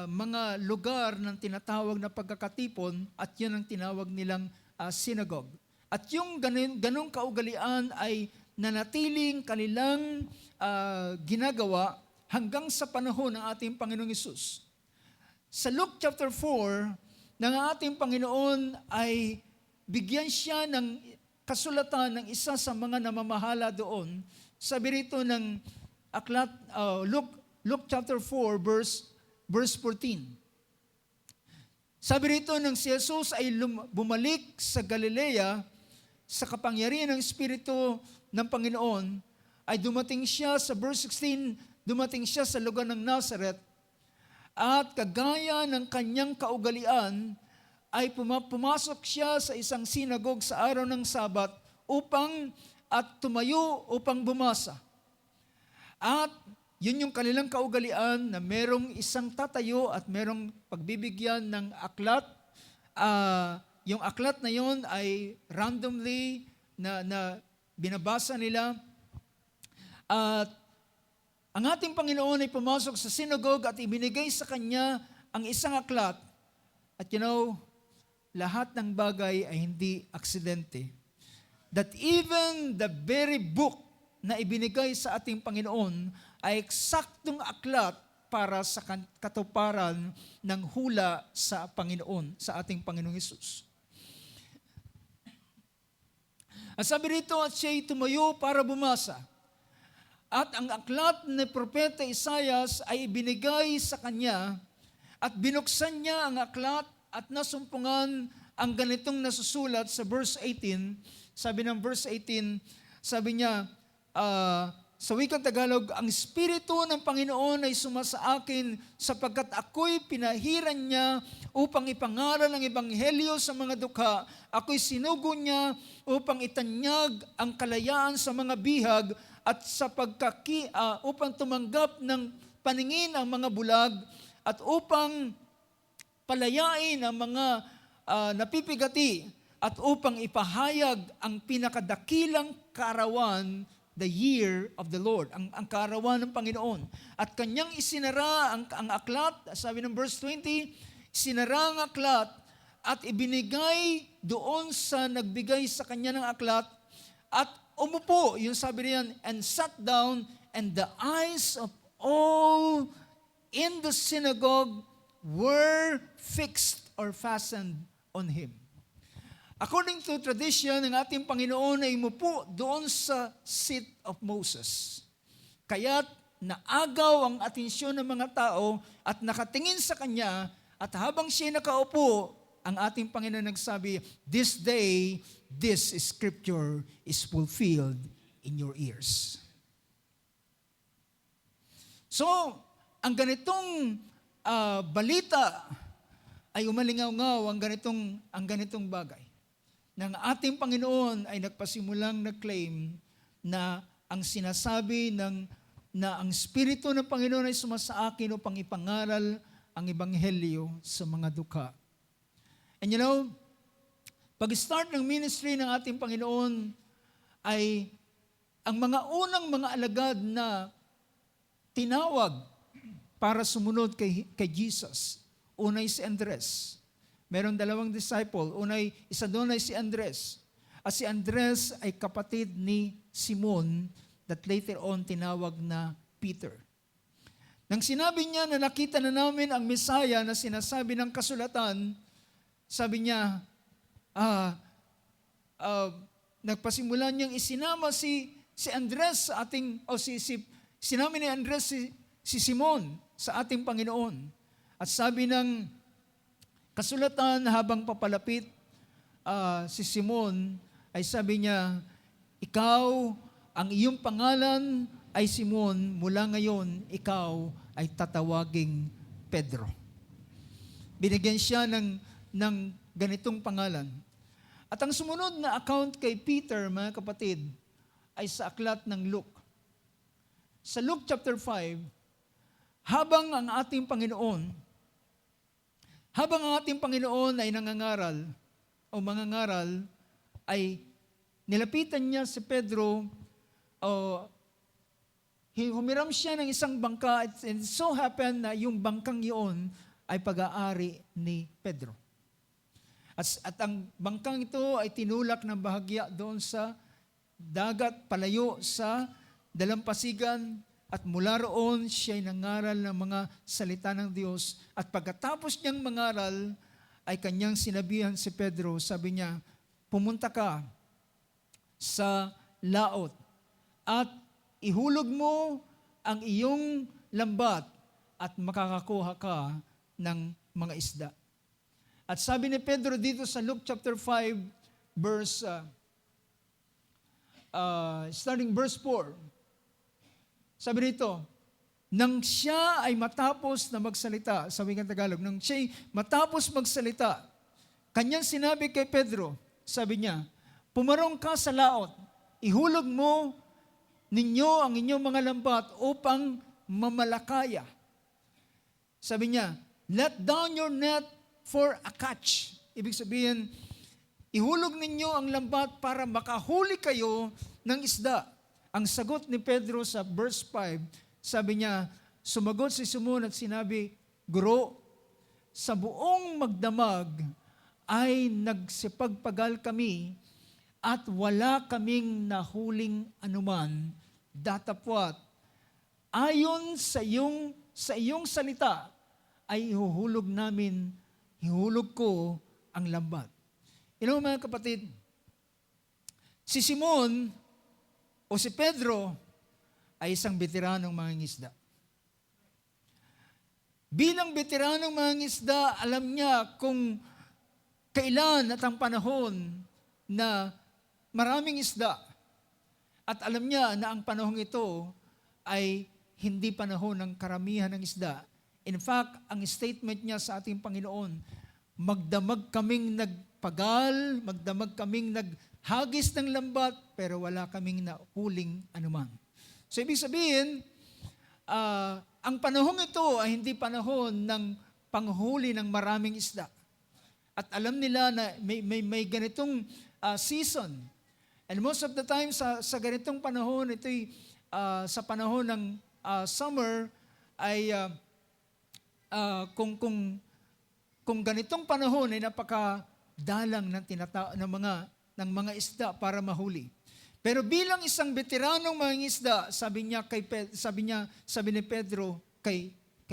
mga lugar ng tinatawag na pagkakatipon at yun ang tinawag nilang synagogue. At yung ganung kaugalian ay nanatiling kanilang ginagawa hanggang sa panahon ng ating Panginoong Hesus. Sa Luke chapter 4, ng ating Panginoon ay bigyan siya ng kasulatan ng isa sa mga namamahala doon. Sabi rito ng aklat, Luke chapter 4, verse 14. Sabi rito nang si Jesus ay bumalik sa Galilea, sa kapangyarihan ng Espiritu ng Panginoon, ay dumating siya sa verse 16, dumating siya sa lugar ng Nazareth, at kagaya ng kanyang kaugalian, ay pumasok siya sa isang sinagog sa araw ng Sabat at tumayo upang bumasa. At yun yung kanilang kaugalian na merong isang tatayo at merong pagbibigyan ng aklat. Yung aklat na yon ay randomly na binabasa nila. At ang ating Panginoon ay pumasok sa synagogue at ibinigay sa kanya ang isang aklat. At lahat ng bagay ay hindi aksidente. That even the very book na ibinigay sa ating Panginoon ay eksaktong aklat para sa katuparan ng hula sa Panginoon, sa ating Panginoong Hesus. At sabi rito, at siya'y tumayo para bumasa. At ang aklat ni Propeta Isaias ay ibinigay sa kanya at binuksan niya ang aklat at nasumpungan ang ganitong nasusulat sa verse 18. Sabi ng verse 18, sabi niya, sa wikang Tagalog, ang Espiritu ng Panginoon ay sumasa akin sapagkat ako'y pinahiran niya upang ipangaral ang Ebanghelyo sa mga dukha. Ako'y sinugo niya upang itanyag ang kalayaan sa mga bihag at upang tumanggap ng paningin ang mga bulag at upang palayain ang mga napipigati at upang ipahayag ang pinakadakilang kaarawan, the year of the Lord, ang kaarawan ng Panginoon. At kanyang isinara ang aklat, sabi ng verse 20, sinara ang aklat at ibinigay doon sa nagbigay sa kanya ng aklat at umupo, yung sabi riyan, and sat down, and the eyes of all in the synagogue were fixed or fastened on him. According to tradition, ng ating Panginoon ay umupo doon sa seat of Moses. Kaya't naagaw ang atensyon ng mga tao at nakatingin sa kanya, at habang siya nakaupo, ang ating Panginoon nagsabi, "This day, this scripture is fulfilled in your ears." So, ang ganitong balita ay umalingaw-ngaw ang ganitong bagay. Nang ating Panginoon ay nagpasimulang nag-claim na ang sinasabi na ang Espiritu ng Panginoon ay sumasa akin upang ipangaral ang Ebanghelyo sa mga dukha. And pag-start ng ministry ng ating Panginoon ay ang mga unang mga alagad na tinawag para sumunod kay Jesus. Unay si Andres. Meron 2 disciple. Isa doon ay si Andres. At si Andres ay kapatid ni Simon that later on tinawag na Peter. Nang sinabi niya na nakita na namin ang Mesaya na sinasabi ng kasulatan, sabi niya, nagpasimula niyang isinama si Andres sa ating, sinama ni Andres si Simon sa ating Panginoon. At sabi ng kasulatan, habang papalapit si Simon, ay sabi niya, ikaw, ang iyong pangalan ay Simon, mula ngayon, ikaw ay tatawaging Pedro. Binigyan siya ng ganitong pangalan. At ang sumunod na account kay Peter, mga kapatid, ay sa aklat ng Luke. Sa Luke chapter 5, habang ang ating Panginoon ay mangangaral, ay nilapitan niya si Pedro, humiram siya ng isang bangka, and so happened na yung bangkang iyon ay pag-aari ni Pedro. At ang bangkang ito ay tinulak ng bahagya doon sa dagat, palayo sa dalampasigan, at mula roon siya'y nangaral ng mga salita ng Diyos. At pagkatapos niyang mangaral, ay kanyang sinabihan si Pedro, sabi niya, pumunta ka sa laot at ihulog mo ang iyong lambat at makakakuha ka ng mga isda. At sabi ni Pedro dito sa Luke chapter 5, starting verse 4, sabi dito, nang siya ay matapos na magsalita, sa wikang Tagalog, nang siya ay matapos magsalita, kanyang sinabi kay Pedro, sabi niya, pumarong ka sa laot, ihulog mo ninyo ang inyong mga lambat upang mamalakaya. Sabi niya, let down your net for a catch. Ibig sabihin, ihulog ninyo ang lambat para makahuli kayo ng isda. Ang sagot ni Pedro sa verse 5, sabi niya, sumagot si Simon at sinabi, Guro, sa buong magdamag ay nagsipagpagal kami at wala kaming nahuling anuman, datapwat. Ayon sa iyong salita ay ihulog ko ang lambat. Mga kapatid, si Simon o si Pedro ay isang veteranong mangingisda. Bilang veteranong mangingisda, alam niya kung kailan at ang panahon na maraming isda. At alam niya na ang panahon ito ay hindi panahon ng karamihan ng isda. In fact, ang statement niya sa ating Panginoon, magdamag kaming nagpagal, magdamag kaming naghagis ng lambat, pero wala kaming nahuling anuman. So ibig sabihin, ang panahon ito ay hindi panahon ng panghuli ng maraming isda. At alam nila na may ganitong season. And most of the time sa ganitong panahon, ito'y sa panahon ng summer, ay kung ganitong panahon ay napakadalang ng mga isda para mahuli. Pero bilang isang veteranong mangingisda, sabi ni Pedro kay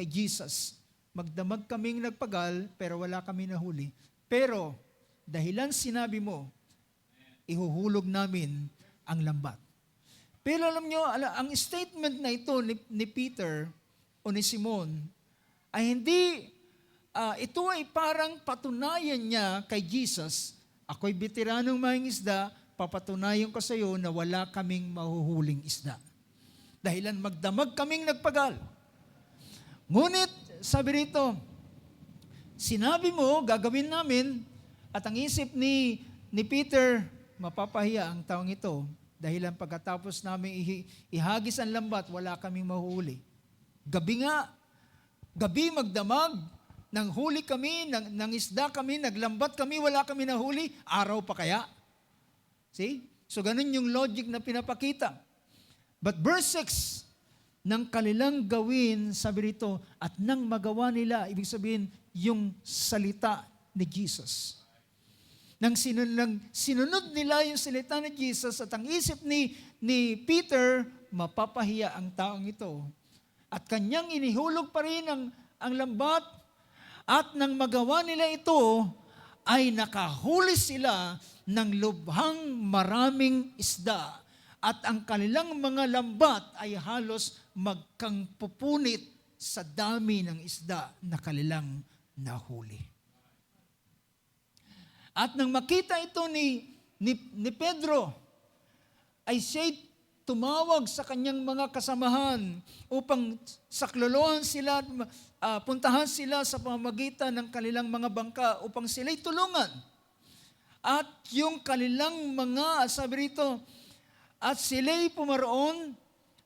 Jesus, magdamag kaming nagpagal pero wala kami nahuli. Pero dahilan sinabi mo, ihuhulog namin ang lambat. Pero alam nyo, ang statement na ito ni Peter o ni Simon ay hindi, ito ay parang patunayan niya kay Jesus, ako'y veteranong mangingisda, papatunayan ko sa iyo na wala kaming mahuhuling isda. Dahilan magdamag kaming nagpagal. Ngunit, sabi rito, sinabi mo, gagawin namin, at ang isip ni Peter, mapapahiya ang taong ito, dahilan pagkatapos namin ihagis ang lambat, wala kaming mahuhuli. Gabi magdamag, nang huli kami, nang isda kami, naglambat kami, wala kami nahuli, araw pa kaya? See? So ganun yung logic na pinapakita. But verse 6, nang kanilang gawin, sabi rito, at nang magawa nila, ibig sabihin, yung salita ni Jesus. Nang sinunod nila yung salita ni Jesus at ang isip ni Peter, mapapahiya ang taong ito. At kanyang inihulog pa rin ang lambat at nang magawa nila ito, ay nakahuli sila ng lubhang maraming isda at ang kanilang mga lambat ay halos magkangpupunit sa dami ng isda na kanilang nahuli. At nang makita ito ni Pedro, ay siya'y tumawag sa kanyang mga kasamahan upang saklolohan sila, puntahan sila sa pamamagitan ng kanilang mga bangka upang sila'y tulungan. At yung kanilang mga, sabi rito, at sila'y pumaroon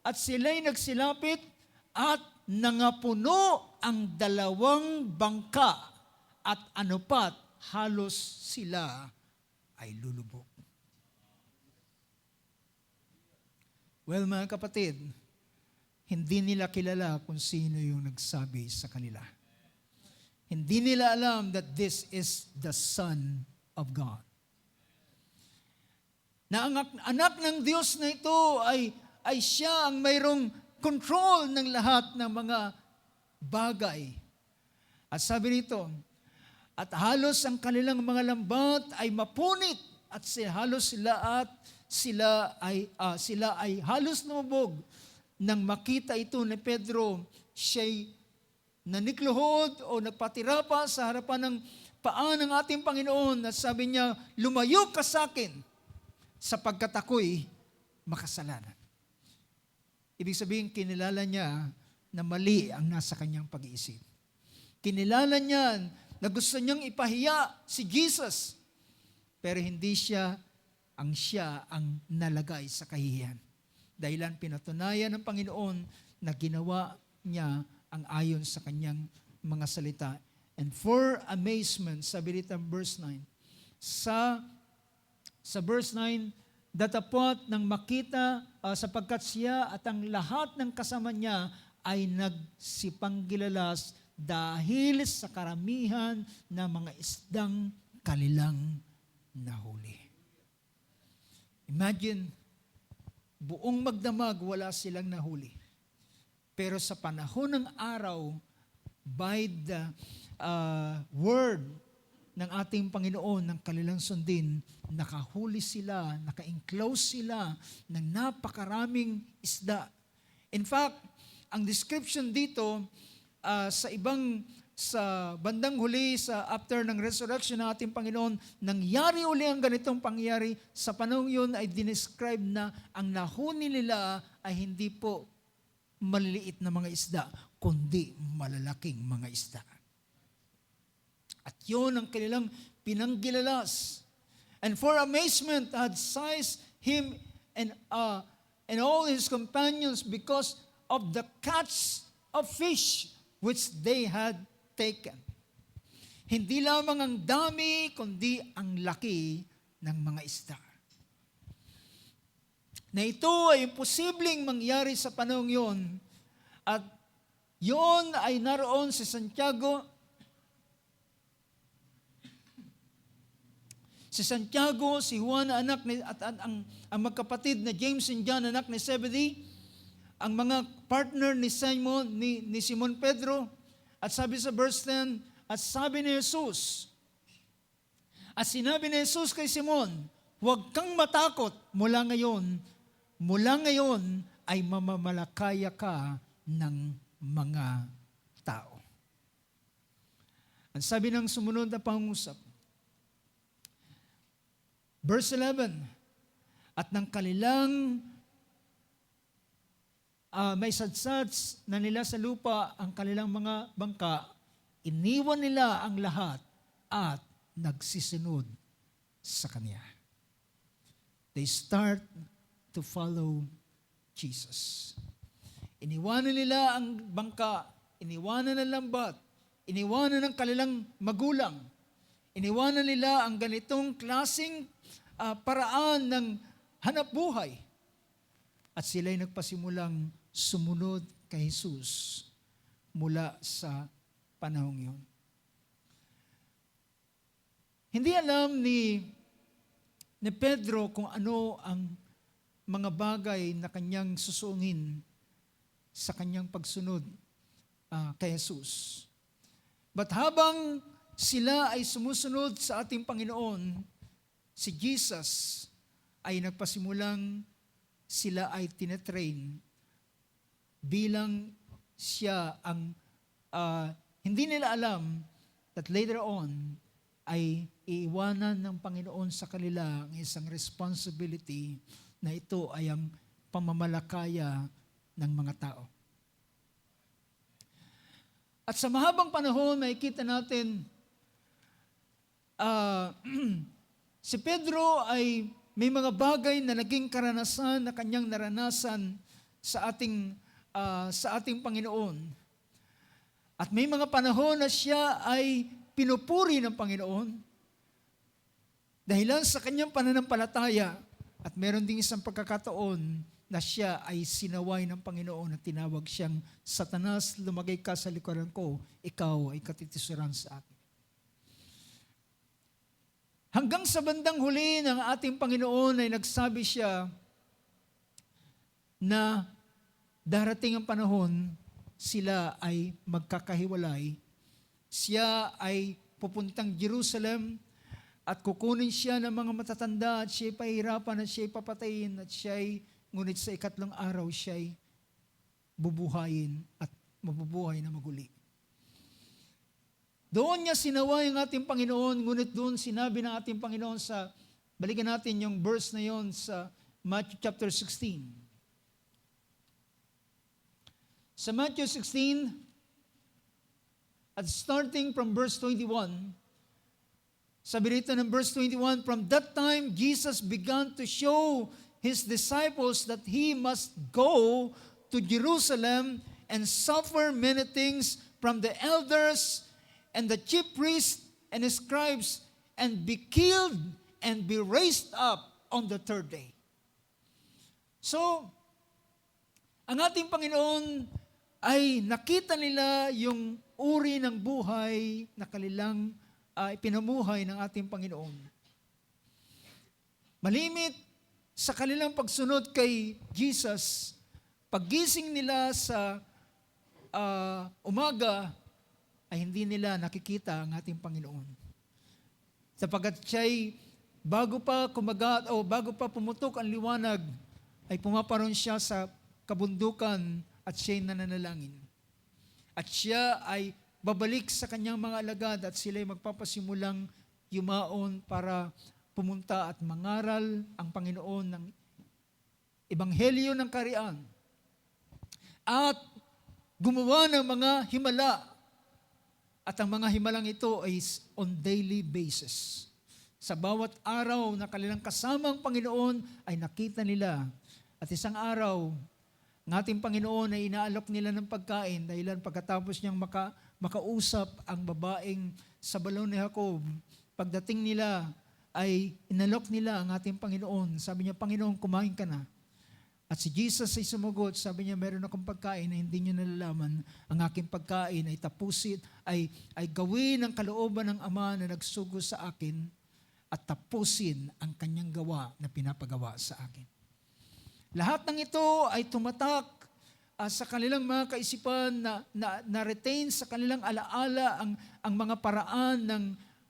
at sila'y nagsilapit at nangapuno ang 2 bangka at anupat halos sila ay lulubog. Well, mga kapatid, hindi nila kilala kung sino yung nagsabi sa kanila. Hindi nila alam that this is the Son of God. Na ang anak ng Diyos na ito ay siya ang mayroong control ng lahat ng mga bagay. At sabi nito, at halos ang kanilang mga lambat ay mapunit at halos sila ay halos lumubog nang makita ito ni Pedro. Siya'y nanikluhod o nagpatira pa sa harapan ng paa ng ating Panginoon at sabi niya, lumayo ka sa akin sapagkat ako'y makasalanan. Ibig sabihin, kinilala niya na mali ang nasa kanyang pag-iisip. Kinilala niya na gusto niyang ipahiya si Jesus, pero hindi siya ang nalagay sa kahihiyan. Dahilan pinatunayan ng Panginoon na ginawa niya ang ayon sa kanyang mga salita. And for amazement, sabi dito ang verse 9, sa verse 9, datapot nang makita sapagkat siya at ang lahat ng kasama niya ay nagsipanggilalas dahil sa karamihan ng mga isdang kanilang nahuli. Imagine, buong magdamag wala silang nahuli. Pero sa panahon ng araw, by the word ng ating Panginoon, ng kanilang sundin, nakahuli sila, naka-enclose sila ng napakaraming isda. In fact, ang description dito, sa bandang huli, sa after ng resurrection ng ating Panginoon, nangyari uli ang ganitong pangyari. Sa panahon yun ay dinescribe na ang nahuni nila ay hindi po maliliit na mga isda, kundi malalaking mga isda. At yun ang kanilang pinanggilalas. And for amazement had seized him and all his companions because of the catch of fish which they had taken. Hindi lamang ang dami, kundi ang laki ng mga isda. Na ito ay imposibleng mangyari sa panahong yon. At yon ay naroon si Santiago. Si Santiago, si Juan, anak ni, at ang magkapatid na James and John, anak ni Zebedee, ang mga partner ni Simon Pedro, at sabi sa verse 10, at sabi ni Jesus, at sinabi ni Jesus kay Simon, huwag kang matakot, mula ngayon ay mamamalakaya ka ng mga tao. Ang sabi ng sumunod na pangusap, verse 11, at ng kanilang may sadsats na nila sa lupa ang kanilang mga bangka, iniwan nila ang lahat at nagsisunod sa Kanya. They start to follow Jesus. Iniwanan nila ang bangka, iniwanan ang lambat, iniwanan ang kanilang magulang, iniwanan nila ang ganitong klaseng paraan ng hanapbuhay. At sila'y nagpasimulang sumunod kay Jesus mula sa panahong yun. Hindi alam ni Pedro kung ano ang mga bagay na kanyang susungin sa kanyang pagsunod kay Jesus. But habang sila ay sumusunod sa ating Panginoon, si Jesus ay nagpasimulang sila ay tinetrain bilang siya ang hindi nila alam that later on ay iiwanan ng Panginoon sa kanila ang isang responsibility na ito ay ang pamamalakaya ng mga tao. At sa mahabang panahon, makikita natin si Pedro ay may mga bagay na naging karanasan na kanyang naranasan sa ating Panginoon. At may mga panahon na siya ay pinupuri ng Panginoon dahilan sa kanyang pananampalataya. At meron ding isang pagkakataon na siya ay sinaway ng Panginoon at tinawag siyang, Satanas, lumagay ka sa likuran ko, ikaw ay katitisuran sa akin. Hanggang sa bandang huli ng ating Panginoon ay nagsabi siya na darating ang panahon, sila ay magkakahiwalay. Siya ay pupuntang Jerusalem at kukunin siya ng mga matatanda at siya ay pahirapan at siya ay papatayin at siya ay, ngunit sa ikatlong araw siya ay bubuhayin at mabubuhay na maguli. Doon niya sinaway ang ating Panginoon, ngunit doon sinabi ng ating Panginoon sa, balikan natin yung verse na yon sa Matthew chapter 16. Sa Matthew 16, at starting from verse 21, sabi rito ng verse 21, from that time, Jesus began to show His disciples that He must go to Jerusalem and suffer many things from the elders and the chief priests and the scribes and be killed and be raised up on the third day. So, ang ating Panginoon ay nakita nila yung uri ng buhay na kanilang ipinamuhay ng ating Panginoon. Malimit sa kanilang pagsunod kay Jesus, paggising nila sa umaga, ay hindi nila nakikita ang ating Panginoon. Sapagkat siya'y bago pa kumagat o bago pa pumutok ang liwanag, ay pumaparoon siya sa kabundukan at siya'y nananalangin. At siya ay babalik sa kanyang mga alagad at sila'y magpapasimulang yumaon para pumunta at mangaral ang Panginoon ng Ebanghelyo ng Kaharian. At gumawa ng mga himala. At ang mga himalang ito ay on daily basis. Sa bawat araw na kanilang kasama ang Panginoon ay nakita nila. At isang araw, ng ating Panginoon ay inaalok nila ng pagkain dahilan pagkatapos niyang makausap ang babaeng sa balon ni Jacob. Pagdating nila ay inalok nila ang ating Panginoon. Sabi niya, Panginoon, kumain ka na. At si Jesus ay sumagot, sabi niya, meron akong pagkain na hindi niyo nalalaman. Ang aking pagkain ay tapusin, ay gawin ang kalooban ng Ama na nagsugo sa akin at tapusin ang kanyang gawa na pinapagawa sa akin. Lahat ng ito ay tumatak sa kanilang mga kaisipan na retain sa kanilang alaala ang mga paraan ng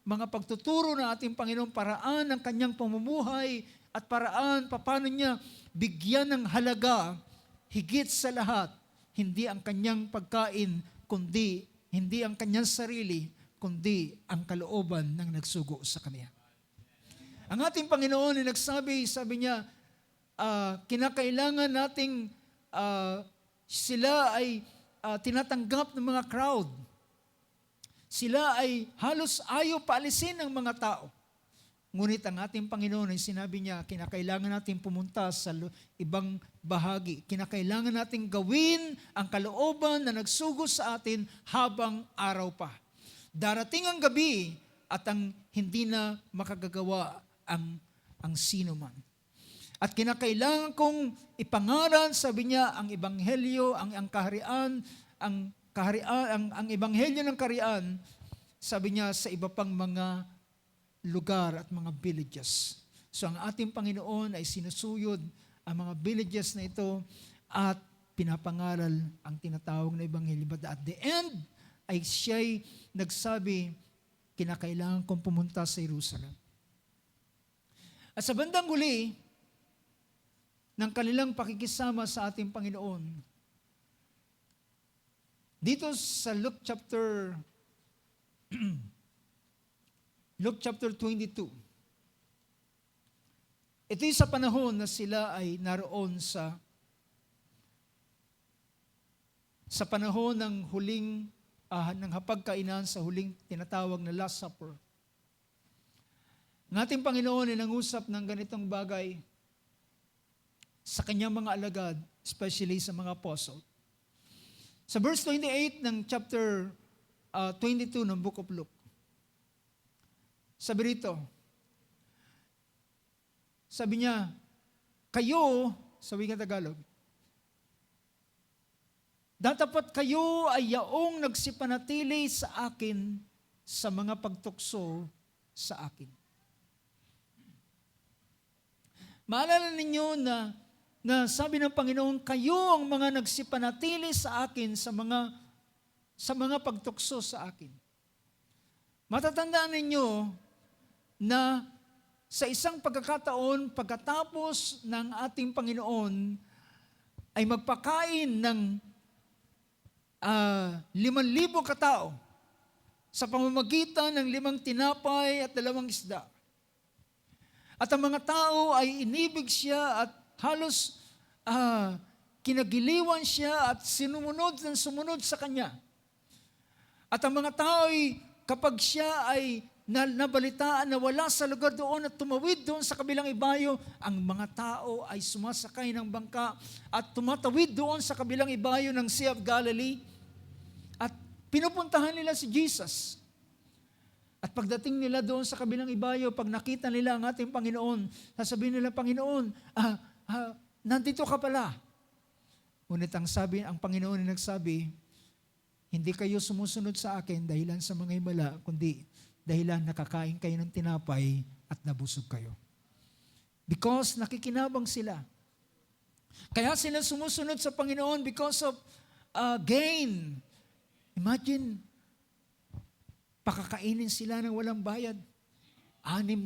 mga pagtuturo ng ating Panginoon, paraan ng kanyang pamumuhay at paraan paano niya bigyan ng halaga higit sa lahat, hindi ang kanyang pagkain, kundi hindi ang kanyang sarili, kundi ang kalooban ng nagsugo sa kanya. Ang ating Panginoon ay nagsabi, sabi niya, kinakailangan nating sila ay tinatanggap ng mga crowd. Sila ay halos ayaw paalisin ng mga tao. Ngunit ang ating Panginoon ay sinabi niya, kinakailangan natin pumunta sa ibang bahagi. Kinakailangan natin gawin ang kalooban na nagsugo sa atin habang araw pa. Darating ang gabi at ang hindi na makagagawa ang sino man. At kinakailangan kong ipangaral, sabi niya, ang ebanghelyo, ang kaharian, ang ebanghelyo ng kaharian, sabi niya, sa iba pang mga lugar at mga villages. So ang ating Panginoon ay sinusuyod ang mga villages na ito at pinapangaral ang tinatawag na ebanghelyo. But at the end, ay siya'y nagsabi, kinakailangan kong pumunta sa Jerusalem. At sa bandang huli, ng kanilang pakikisama sa ating Panginoon, dito sa Luke chapter 22, ito'y sa panahon na sila ay naroon sa panahon ng huling, ng hapagkainan sa huling tinatawag na Last Supper. Ang ating Panginoon ay nangusap ng ganitong bagay sa kanyang mga alagad, especially sa mga apostle. Sa verse 28 ng chapter 22 ng Book of Luke, sabi rito, sabi niya, kayo, sa wikang Tagalog. Datapat kayo ay yaong nagsipanatili sa akin sa mga pagtukso sa akin. Maalala ninyo na sabi ng Panginoon, kayo ang mga nagsipanatili sa akin sa mga pagtukso sa akin. Matatandaan ninyo na sa isang pagkakataon, pagkatapos ng ating Panginoon ay magpakain ng 5,000 katao sa pamamagitan ng 5 tinapay at 2 isda. At ang mga tao ay inibig siya at halos kinagiliwan siya at sumunod sa kanya. At ang mga tao ay kapag siya ay nabalitaan na wala sa lugar doon at tumawid doon sa kabilang ibayo, ang mga tao ay sumasakay ng bangka at tumatawid doon sa kabilang ibayo ng Sea of Galilee at pinupuntahan nila si Jesus. At pagdating nila doon sa kabilang ibayo, pag nakita nila ang ating Panginoon, sasabihin nila, Panginoon, nandito ka pala. Ngunit ang Panginoon ay nagsabi, hindi kayo sumusunod sa akin dahilan sa mga himala, kundi dahilan nakakain kayo ng tinapay at nabusog kayo. Because nakikinabang sila. Kaya sila sumusunod sa Panginoon because of gain. Imagine, pakakainin sila ng walang bayad. 6,000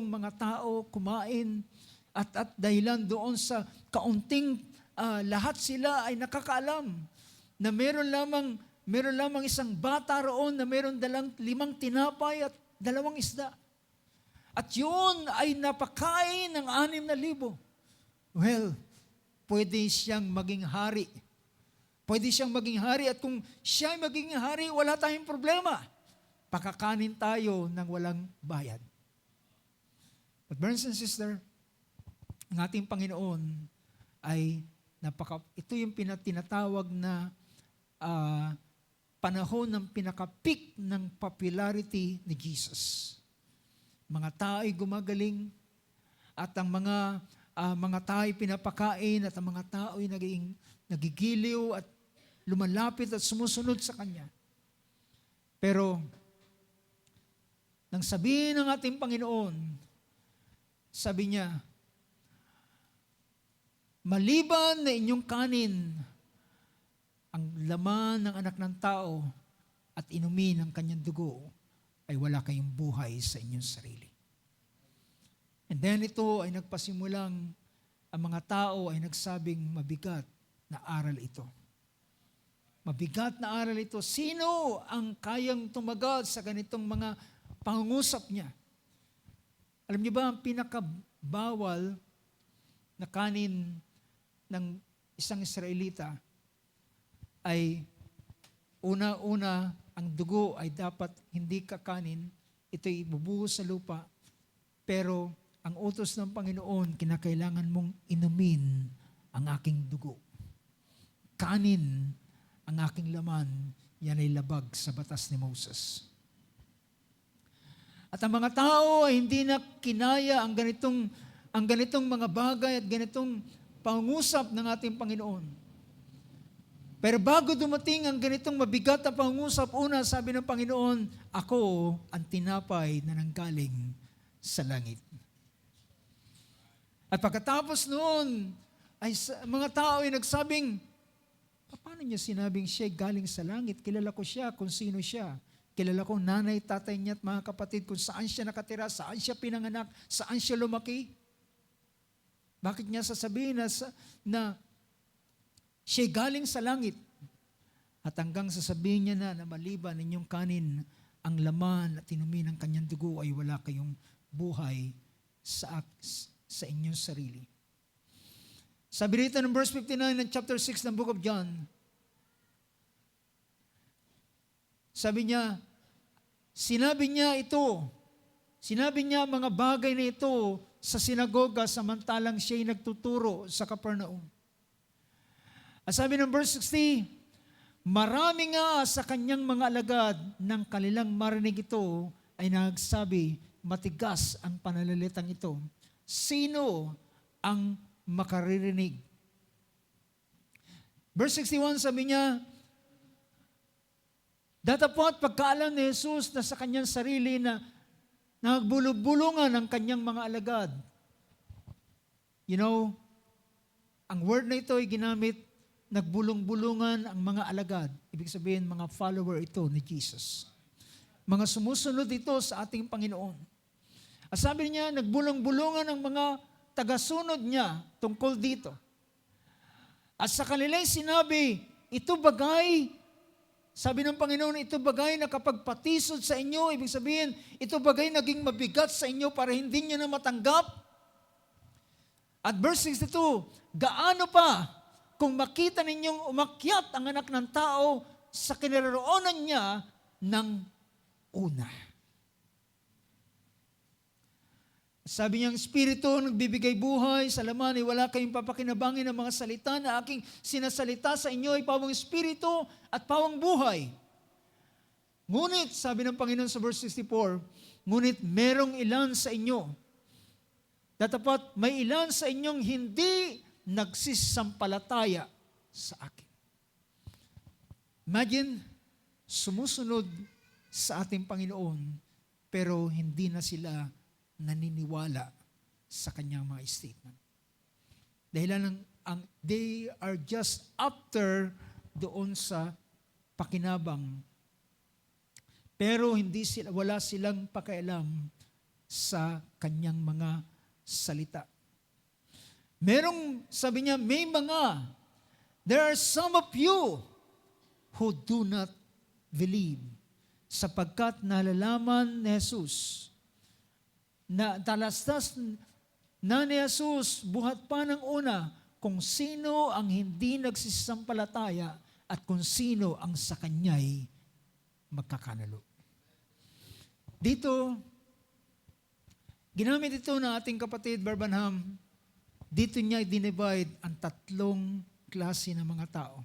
mga tao kumain at dahilan doon sa kaunting lahat sila ay nakakaalam na meron lamang isang bata roon na meron dalang 5 tinapay at 2 isda. At yun ay napakain ng 6,000. Well, pwede siyang maging hari. Pwede siyang maging hari at kung siya ay maging hari, wala tayong problema. Pakakanin tayo ng walang bayad. But brothers and sisters, ang ating Panginoon ay ito yung tinatawag na panahon ng pinaka-peak ng popularity ni Jesus. Mga tao ay gumagaling at ang mga tao ay pinapakain at ang mga tao ay nagigiliw at lumalapit at sumusunod sa Kanya. Pero nang sabihin ng ating Panginoon, sabi niya, maliban na inyong kanin ang laman ng anak ng tao at inumin ang kanyang dugo, ay wala kayong buhay sa inyong sarili. And then ito ay nagpasimulang ang mga tao ay nagsabing mabigat na aral ito. Mabigat na aral ito. Sino ang kayang tumagal sa ganitong mga pangungusap niya? Alam niyo ba ang pinakabawal na kanin ng isang Israelita ay una-una, ang dugo ay dapat hindi kakanin, ito'y ibubuhos sa lupa, pero ang utos ng Panginoon, kinakailangan mong inumin ang aking dugo. Kanin ang aking laman, yan ay labag sa batas ni Moses. At ang mga tao ay hindi na kinaya ang ganitong mga bagay at ganitong pangungusap ng ating Panginoon. Pero bago dumating ang ganitong mabigat na pangungusap, una sabi ng Panginoon, ako ang tinapay na nanggaling sa langit. At pagkatapos noon, ay mga tao ay nagsabing, paano niya sinabing siya galing sa langit? Kilala ko siya kung sino siya. Kilala ko nanay, tatay niya at mga kapatid kung saan siya nakatira, saan siya pinanganak, saan siya lumaki. Bakit niya sasabihin na siya galing sa langit? At hanggang sasabihin niya na maliban ninyong kanin ang laman at inumin ng kanyang dugo ay wala kayong buhay sa inyong sarili. Sabi rito ng verse 59 ng chapter 6 ng book of John, sabi niya mga bagay na ito sa sinagoga samantalang siya'y nagtuturo sa Capernaum. At sabi ng verse 60, marami nga sa kanyang mga alagad nang kanilang marinig ito ay nagsabi, matigas ang pananalitang ito. Sino ang makaririnig. Verse 61, sabi niya, datapot pagkaalam ni Jesus na sa kanyang sarili na nagbulong-bulungan ang kanyang mga alagad. You know, ang word na ito ay ginamit, nagbulong-bulungan ang mga alagad. Ibig sabihin, mga follower ito ni Jesus. Mga sumusunod ito sa ating Panginoon. At sabi niya, nagbulong-bulungan ang mga tagasunod niya tungkol dito. At sa kanila'y sinabi, ito bagay, sabi ng Panginoon, ito bagay na kapag patisod sa inyo, ibig sabihin, ito bagay naging mabigat sa inyo para hindi nyo na matanggap. At verse 62, gaano pa kung makita ninyong umakyat ang anak ng tao sa kinaroroonan niya ng una. Sabi niya, ang Espiritu nagbibigay buhay sa laman ay wala kayong papakinabangin ng mga salita na aking sinasalita sa inyo ay pawang Espiritu at pawang buhay. Ngunit, sabi ng Panginoon sa verse 64, ngunit merong ilan sa inyo, datapat may ilan sa inyong hindi nagsisampalataya sa akin. Imagine, sumusunod sa ating Panginoon, pero hindi na sila naniniwala sa kanyang mga statement. Dahilan they are just after doon sa pakinabang. Pero wala silang pakialam sa kanyang mga salita. Sabi niya, there are some of you who do not believe, sapagkat nalalaman ni Jesus na talastas na ni Jesus buhat pa ng una kung sino ang hindi nagsisampalataya at kung sino ang sa kanya'y magkakanalo. Dito, ginamit ito ng ating kapatid Barbanham, dito niya dinivide ang tatlong klase ng mga tao.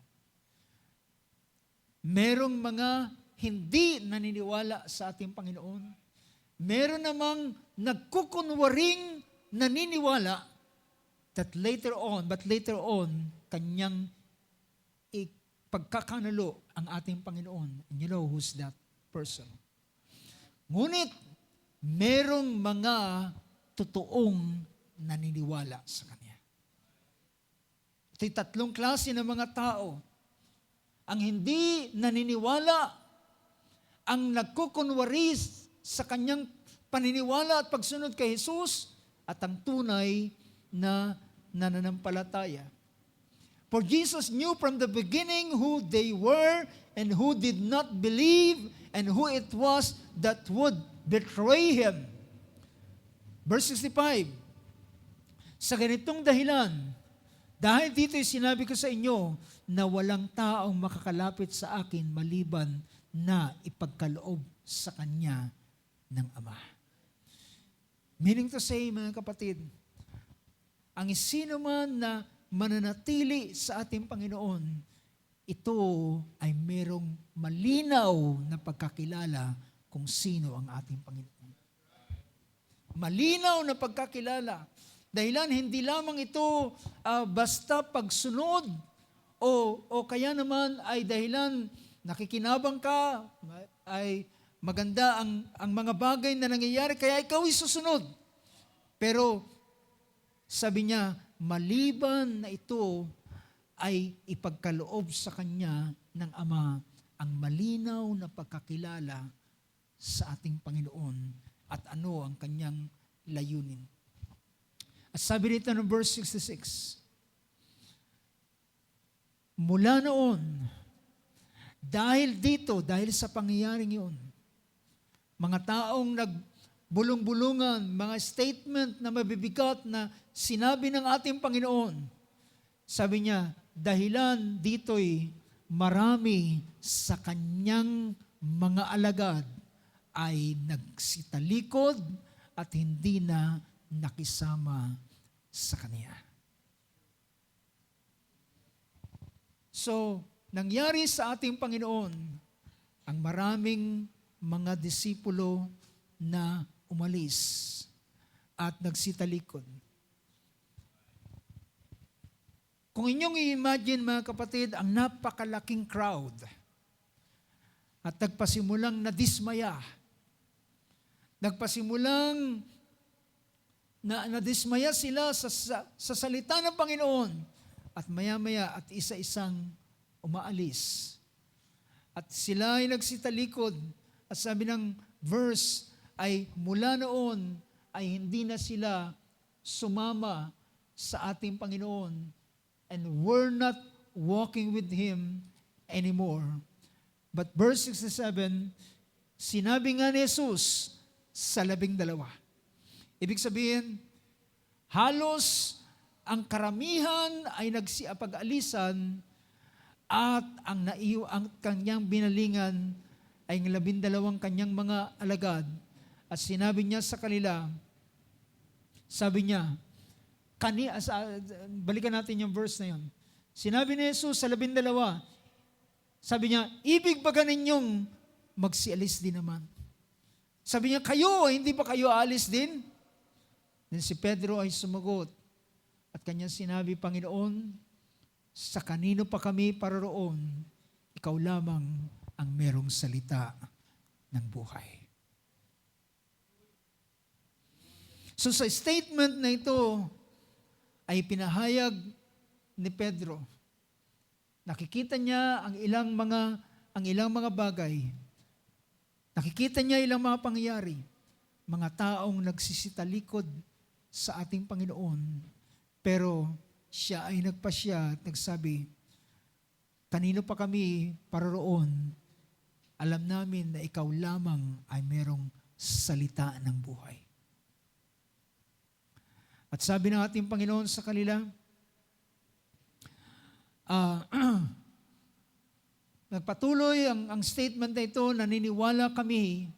Merong mga hindi naniniwala sa ating Panginoon. Meron namang nagkukunwaring naniniwala but later on, kanyang pagkakanalo ang ating Panginoon. And you know who's that person. Ngunit, merong mga totoong naniniwala sa Kanya. Ito'y tatlong klase ng mga tao. Ang hindi naniniwala, ang nagkukunwaris sa kanyang paniniwala at pagsunod kay Jesus, at ang tunay na nananampalataya. For Jesus knew from the beginning who they were and who did not believe and who it was that would betray Him. Verse 65, sa ganitong dahilan, dahil dito'y sinabi ko sa inyo na walang taong makakalapit sa akin maliban na ipagkaloob sa Kanya ng Ama. Meaning to say, mga kapatid, ang sino man na mananatili sa ating Panginoon, ito ay merong malinaw na pagkakilala kung sino ang ating Panginoon. Malinaw na pagkakilala. Dahilan, hindi lamang ito basta pagsunod o kaya naman ay dahilan nakikinabang ka, ay maganda ang mga bagay na nangyayari, kaya ikaw ay susunod. Pero sabi niya, maliban na ito ay ipagkaloob sa Kanya ng Ama ang malinaw na pagkakilala sa ating Panginoon at ano ang Kanyang layunin. At sabi rito ng verse 66, mula noon, dahil sa pangyayaring yun, mga taong nagbulong-bulungan, mga statement na mabibigat na sinabi ng ating Panginoon, sabi niya, dahilan dito'y marami sa Kanyang mga alagad ay nagsitalikod at hindi na nakisama sa Kanya. So, nangyari sa ating Panginoon ang maraming mga disipulo na umalis at nagsitalikod. Kung inyong i-imagine mga kapatid, ang napakalaking crowd at nagpasimulang nadismaya, nagpasimulang nadismaya sila sa salita ng Panginoon at maya-maya at isa-isang umaalis. At sila ay nagsitalikod at sabi ng verse ay mula noon ay hindi na sila sumama sa ating Panginoon and we're not walking with Him anymore. But verse 67, sinabi nga ni Jesus sa 12. Ibig sabihin, halos ang karamihan ay nagsiapag-alisan at ang kanyang binalingan ay ng 12 kanyang mga alagad. At sinabi niya sa kanila, sabi niya, balikan natin yung verse na yun. Sinabi ni Jesus sa 12, sabi niya, ibig ba ninyong magsialis din naman? Sabi niya, kayo, hindi ba kayo aalis din? Then si Pedro ay sumagot at kanyang sinabi, Panginoon, sa kanino pa kami paroroon, ikaw lamang ang merong salita ng buhay. So sa statement na ito ay pinahayag ni Pedro. Nakikita niya ang ilang mga bagay. Nakikita niya ilang mga pangyayari. Mga taong nagsisitalikod sa ating Panginoon. Pero siya ay nagpasya at nagsabi, kanino pa kami paroroon? Alam namin na ikaw lamang ay merong salita ng buhay. At sabi ng ating Panginoon sa kanila, nagpatuloy ang statement na ito, naniniwala kami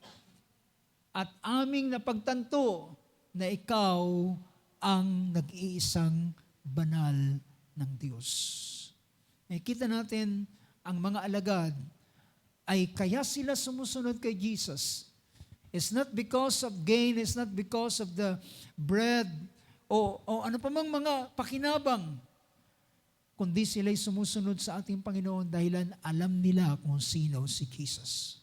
at aming napagtanto na ikaw ang nag-iisang banal ng Diyos. Nakikita natin ang mga alagad ay kaya sila sumusunod kay Jesus. It's not because of gain, it's not because of the bread, o ano pa mang mga pakinabang, kundi sila'y sumusunod sa ating Panginoon dahilan alam nila kung sino si Jesus.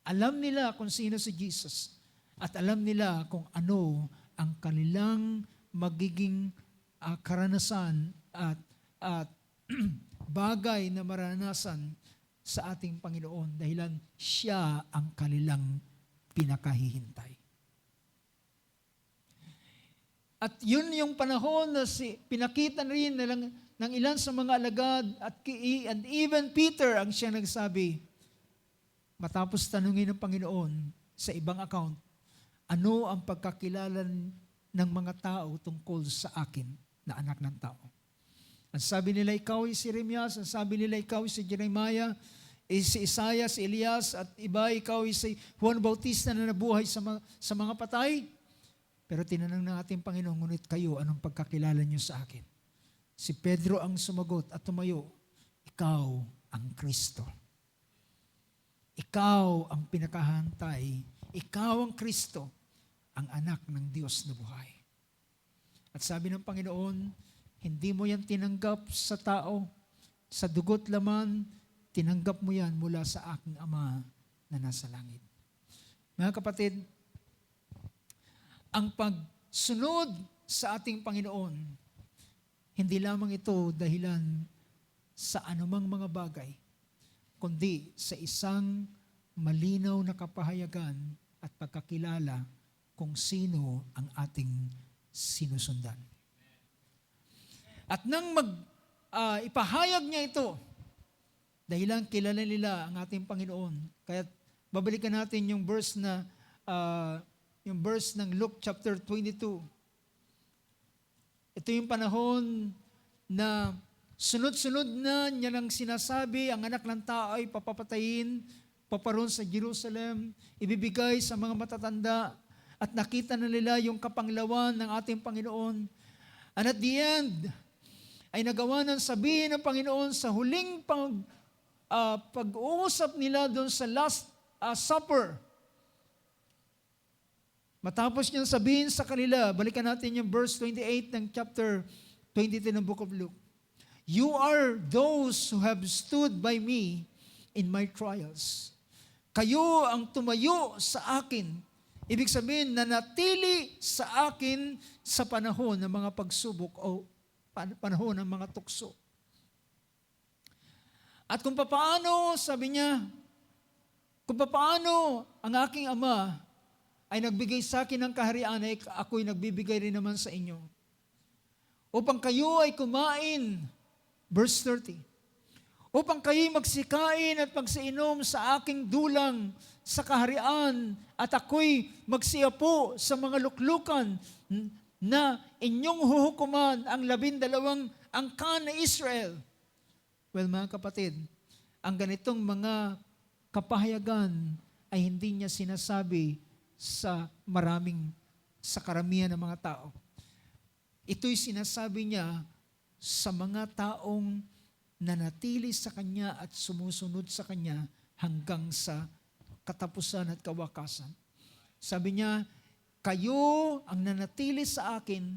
Alam nila kung sino si Jesus. At alam nila kung ano ang kanilang magiging karanasan at bagay na maranasan sa ating Panginoon dahilan siya ang kanilang pinakahihintay. At yun yung panahon na pinakita rin ng ilan sa mga alagad and even Peter ang siya nagsabi, matapos tanungin ng Panginoon sa ibang account, ano ang pagkakilala ng mga tao tungkol sa akin na anak ng tao? Ang sabi nila, ikaw ay si Jeremias, ang sabi nila, ikaw ay si Jeremiah, si Isaiah, si Elias, at iba, ikaw ay si Juan Bautista na nabuhay sa mga patay. Pero tinanong ng ating Panginoon, ngunit kayo, anong pagkakilala niyo sa akin? Si Pedro ang sumagot at tumayo, ikaw ang Kristo. Ikaw ang pinakahantay. Ikaw ang Kristo, ang anak ng Diyos na buhay. At sabi ng Panginoon, hindi mo yan tinanggap sa tao, sa dugot laman, tinanggap mo yan mula sa aking Ama na nasa langit. Mga kapatid, ang pagsunod sa ating Panginoon, hindi lamang ito dahilan sa anumang mga bagay, kundi sa isang malinaw na kapahayagan at pagkakilala kung sino ang ating sinusundan. At nang ipahayag niya ito, dahilan kilala nila ang ating Panginoon. Kaya babalikan natin yung verse ng Luke chapter 22. Ito yung panahon na sunod-sunod na niya nang sinasabi, ang anak ng tao ay papapatayin, paparoon sa Jerusalem, ibibigay sa mga matatanda, at nakita na nila yung kapanglawan ng ating Panginoon. And at the end, ay nagawa ng sabihin ng Panginoon sa huling pag-uusap nila doon sa Last Supper. Matapos niyang sabihin sa kanila, balikan natin yung verse 28 ng chapter 22 ng Book of Luke. You are those who have stood by me in my trials. Kayo ang tumayo sa akin. Ibig sabihin, nanatili sa akin sa panahon ng mga pagsubok o panahon ng mga tukso. At kung papaano, sabi niya, kung papaano ang aking Ama ay nagbigay sa akin ng kaharian, ay ako'y nagbibigay rin naman sa inyo. Upang kayo ay kumain, verse 30, upang kayo'y magsikain at magsiinom sa aking dulang sa kaharian, at ako'y magsiapo sa mga luklukan na inyong huhukuman ang 12 angkan na Israel. Well, mga kapatid, ang ganitong mga kapahayagan ay hindi niya sinasabi sa karamihan ng mga tao. Ito'y sinasabi niya sa mga taong nanatili sa Kanya at sumusunod sa Kanya hanggang sa katapusan at kawakasan. Sabi niya, kayo ang nanatili sa akin.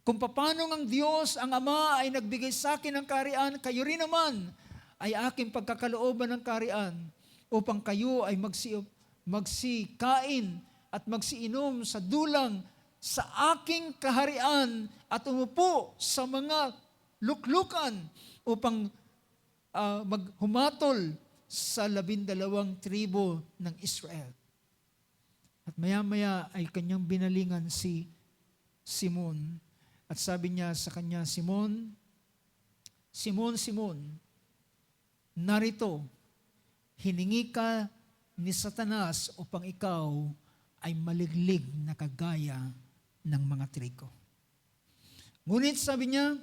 Kung paano ang Diyos, ang Ama ay nagbigay sa akin ng kaharian, kayo rin naman ay aking pagkakalooban ng kaharian upang kayo ay magsikain at magsiinom sa dulang sa aking kaharian at umupo sa mga luklukan upang maghumatol sa 12 tribo ng Israel. At maya-maya ay kanyang binalingan si Simon. At sabi niya sa kanya, Simon, Simon, Simon, narito, hiningi ka ni Satanas upang ikaw ay maliglig na kagaya ng mga trigo. Ngunit sabi niya,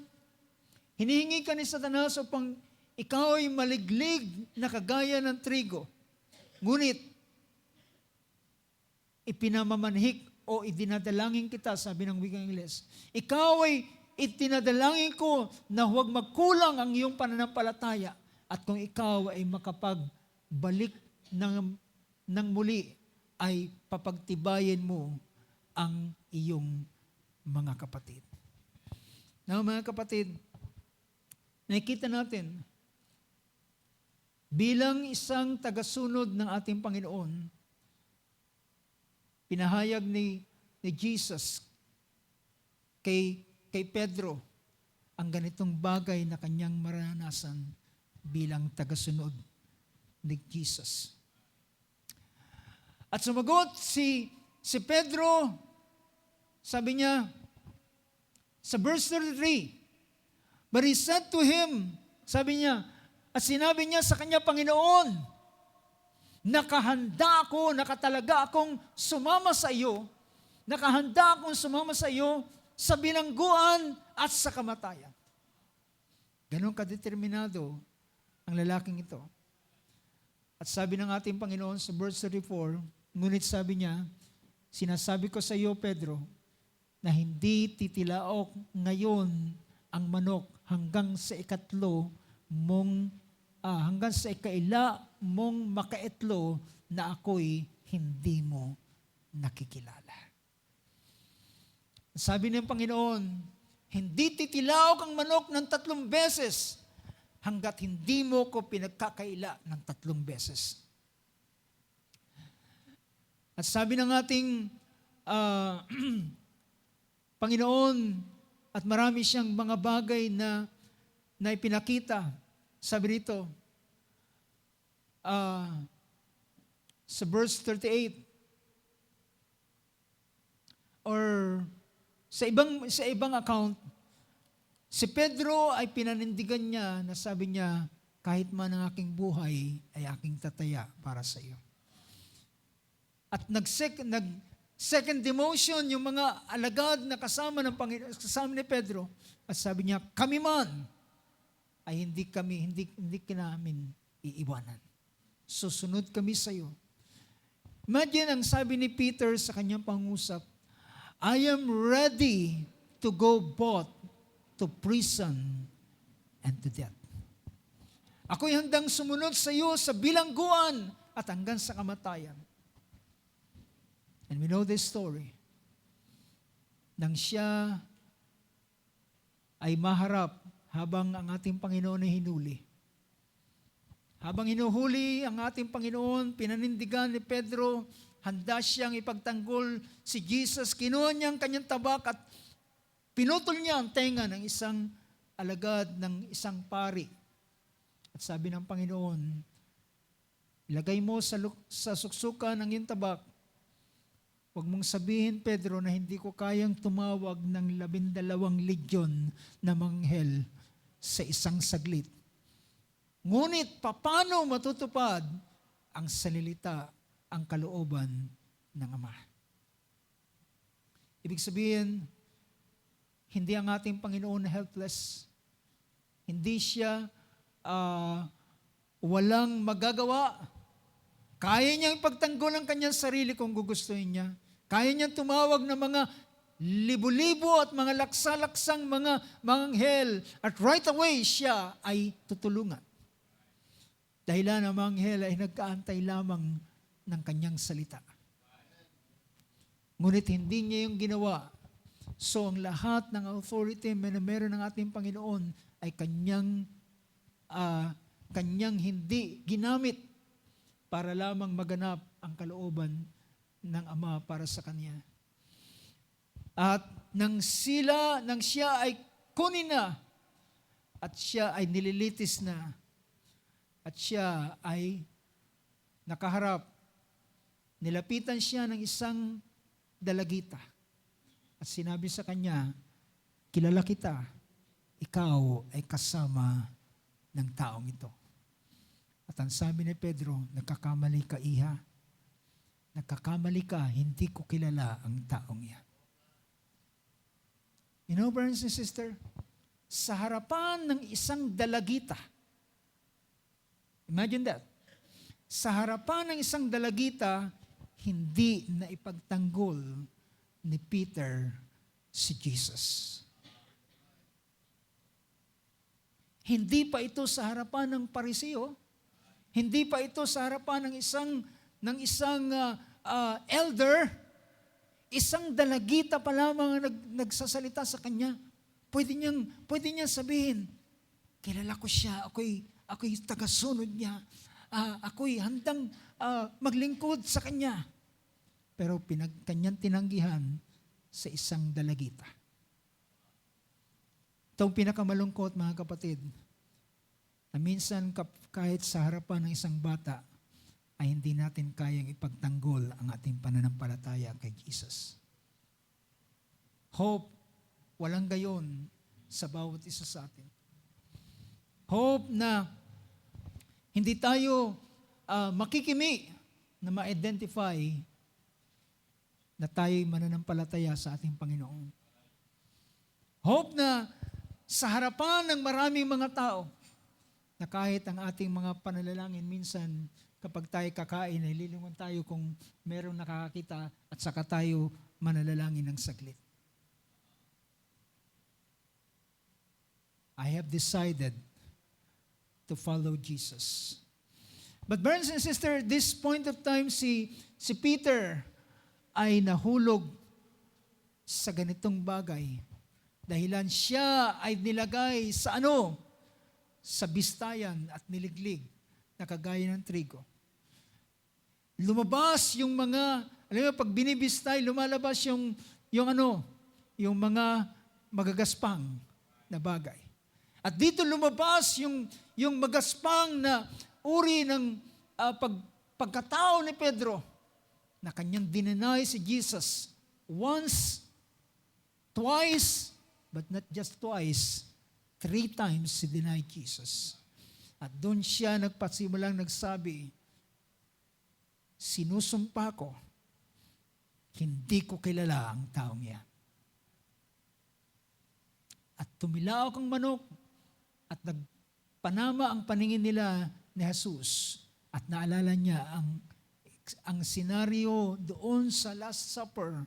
hinihingi ka ni Satanas upang ikaw ay maliglig na kagaya ng trigo. Ngunit, ipinamamanhik o idinadalangin kita, sabi ng wikang Ingles. Ikaw ay itinadalangin ko na huwag magkulang ang iyong pananampalataya at kung ikaw ay makapagbalik ng muli, ay papagtibayin mo ang iyong mga kapatid. Now, mga kapatid, nakikita natin, bilang isang tagasunod ng ating Panginoon, pinahayag ni Jesus kay Pedro ang ganitong bagay na kanyang maranasan bilang tagasunod ni Jesus. At sumagot si Pedro, sabi niya sa verse 33, but he said to him, sabi niya, at sinabi niya sa kanya, Panginoon, nakahanda ako, nakatalaga akong sumama sa iyo, nakahanda akong sumama sa iyo sa bilangguan at sa kamatayan. Ganon kadeterminado ang lalaking ito. At sabi ng ating Panginoon sa verse 34, ngunit sabi niya, sinasabi ko sa iyo, Pedro, na hindi titilaok ngayon ang manok hanggang sa hanggang sa ikaila mong makaitlo na ako'y hindi mo nakikilala. Sabi ng Panginoon, hindi titilaok ang manok ng 3 beses hanggat hindi mo ko pinagkakaila ng 3 beses. At sabi ng ating Panginoon, at marami siyang mga bagay na ipinakita. Sabi rito, sa verse 38, or sa ibang account, si Pedro ay pinanindigan niya na sabi niya, kahit man ang aking buhay ay aking tataya para sa iyo. At second demotion yung mga alagad na kasama ni Pedro, at sabi niya, kami man ay hindi namin iiwanan. Susunod kami sa iyo. Imagine ang sabi ni Peter sa kanyang pangusap, I am ready to go both to prison and to death. Ako'y handang sumunod sa iyo sa bilangguan at hanggang sa kamatayan. And we know this story. Nang siya ay maharap habang ang ating Panginoon ay hinuli. Habang hinuhuli ang ating Panginoon, pinanindigan ni Pedro, handa siyang ipagtanggol si Jesus. Kinuha niya ang kanyang tabak at pinutol niya ang tenga ng isang alagad ng isang pari. At sabi ng Panginoon, ilagay mo sa suksukan ang iyong tabak. Huwag mong sabihin, Pedro, na hindi ko kayang tumawag ng 12 legyon na manghel sa isang saglit. Ngunit, paano matutupad ang salilita, ang kalooban ng Ama? Ibig sabihin, hindi ang ating Panginoon helpless. Hindi siya walang magagawa. Kaya niyang ipagtanggol ang kanyang sarili kung gugustuhin niya. Kaya niyang tumawag ng mga libo-libo at mga laksa-laksang mga manghel. At right away, siya ay tutulungan. Dahilan ang manghel ay nagkaantay lamang ng kanyang salita. Ngunit hindi niya yung ginawa. So ang lahat ng authority na meron ng ating Panginoon ay kanyang hindi ginamit para lamang maganap ang kalooban ng Ama para sa kanya. At nang siya ay kunin na, at siya ay nililitis na, at siya ay nakaharap, nilapitan siya ng isang dalagita. At sinabi sa kanya, kilala kita, ikaw ay kasama ng taong ito. At ang sabi ni Pedro, nagkakamali ka, iha. Nagkakamali ka, hindi ko kilala ang taong iyan. You know, brothers and sisters, sa harapan ng isang dalagita, imagine that, sa harapan ng isang dalagita, hindi na ipagtanggol ni Peter si Jesus. Hindi pa ito sa harapan ng Pariseo. Hindi pa ito sa harapan ng isang elder. Isang dalagita pa lamang nagsasalita sa kanya. Pwede niyang sabihin, kilala ko siya, ako'y tagasunod niya. Ako'y handang maglingkod sa kanya. Pero kanyang tinanggihan sa isang dalagita. Itong pinakamalungkot, mga kapatid, na minsan kahit sa harapan ng isang bata, ay hindi natin kayang ipagtanggol ang ating pananampalataya kay Jesus. Hope, walang gayon sa bawat isa sa atin. Hope na hindi tayo makikimi na ma-identify na tayo'y mananampalataya sa ating Panginoon. Hope na sa harapan ng maraming mga tao, na kahit ang ating mga panalangin minsan, kapag tayo kakain, ay lilingon tayo kung merong nakakakita at saka tayo manalangin ng saglit. I have decided to follow Jesus. But brothers and sisters, this point of time, si Peter ay nahulog sa ganitong bagay. Dahilan siya ay nilagay sa sa bistayan at niliglig na kagaya ng trigo. Lumabas yung mga, alam mo, pag binibistay, lumalabas yung mga magagaspang na bagay. At dito lumabas yung magaspang na uri ng pagkatao ni Pedro na kanyang dinenay si Jesus once, twice, but not just twice, 3 times si denied Jesus. At doon siya nagpasimulang nagsabi, sinusumpa ko, hindi ko kilala ang taong yan. At tumilaok ang manok at nagpanama ang paningin nila ni Jesus. At naalala niya ang senaryo doon sa Last Supper.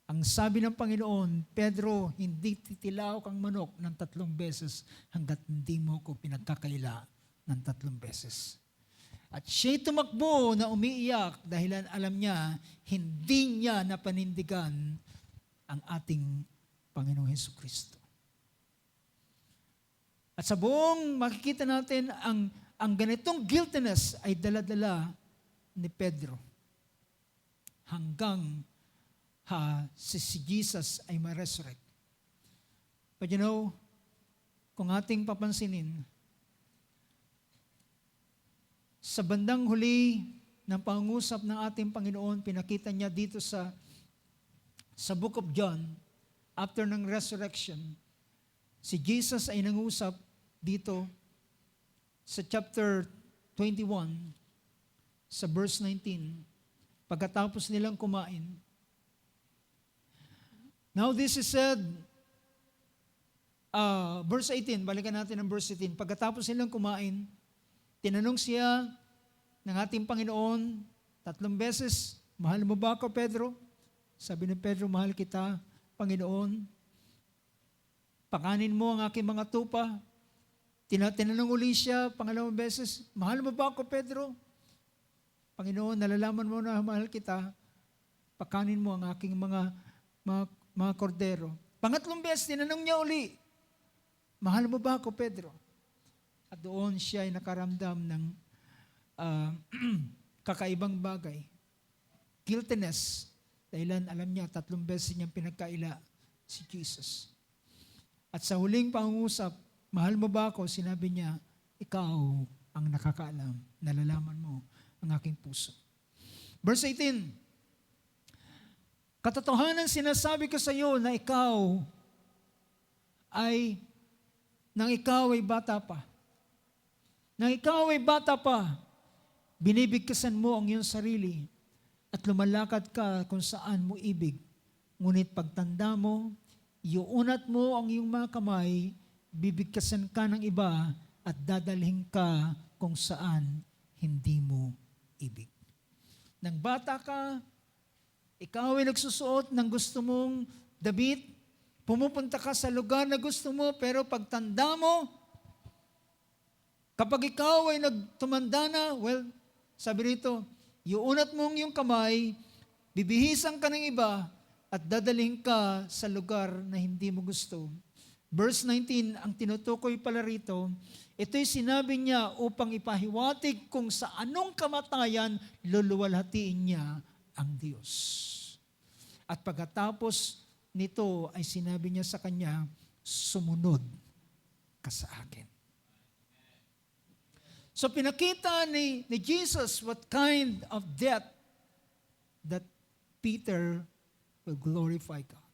Ang sabi ng Panginoon, Pedro, hindi titilawak ang manok ng 3 beses hanggat hindi mo ko pinagkakaila ng 3 beses. At siya'y tumakbo na umiiyak dahil alam niya, hindi niya napanindigan ang ating Panginoong Hesukristo. At sa buong makikita natin, ang ganitong guiltiness ay dala-dala ni Pedro. Hanggang si Jesus ay ma-resurrect. But you know, kung ating papansinin, sa bandang huli ng pangungusap ng ating Panginoon, pinakita niya dito sa Book of John, after ng resurrection, si Jesus ay nangusap dito sa chapter 21, sa verse 19, pagkatapos nilang kumain. Now this is said, verse 18, balikan natin ang verse 18. Pagkatapos nilang kumain, tinanong siya ng ating Panginoon 3 beses, mahal mo ba ako, Pedro? Sabi ni Pedro, mahal kita, Panginoon. Pakanin mo ang aking mga tupa. Tinanong uli siya, 2 beses, mahal mo ba ako, Pedro? Panginoon, nalalaman mo na mahal kita, pakanin mo ang aking mga kordero. 3 beses, tinanong niya uli, mahal mo ba ako, Pedro? At doon siya ay nakaramdam ng kakaibang bagay. Guiltiness. Dahilan alam niya, 3 beses niyang pinagkaila si Jesus. At sa huling pangungusap, mahal mo ba ako? Sinabi niya, ikaw ang nakakaalam. Nalalaman mo ang aking puso. Verse 18, katotohanan sinasabi ko sa iyo na nang ikaw ay bata pa. Nang ikaw ay bata pa, binibigkasan mo ang iyong sarili at lumalakad ka kung saan mo ibig. Ngunit pagtanda mo, iuunat mo ang iyong mga kamay, bibigkasan ka ng iba at dadalhin ka kung saan hindi mo ibig. Nang bata ka, ikaw ay nagsusuot ng gusto mong damit, pumupunta ka sa lugar na gusto mo, pero pagtanda mo, kapag ikaw ay nagtumanda na, sabi rito, iuunat mo ang iyong kamay, bibihisan ka ng iba, at dadalhin ka sa lugar na hindi mo gusto. Verse 19, ang tinutukoy pala rito, ito'y sinabi niya upang ipahiwatig kung sa anong kamatayan luluwalhatiin niya ang Diyos. At pagkatapos nito ay sinabi niya sa kanya, sumunod ka sa akin. So pinakita ni Jesus what kind of death that Peter will glorify God.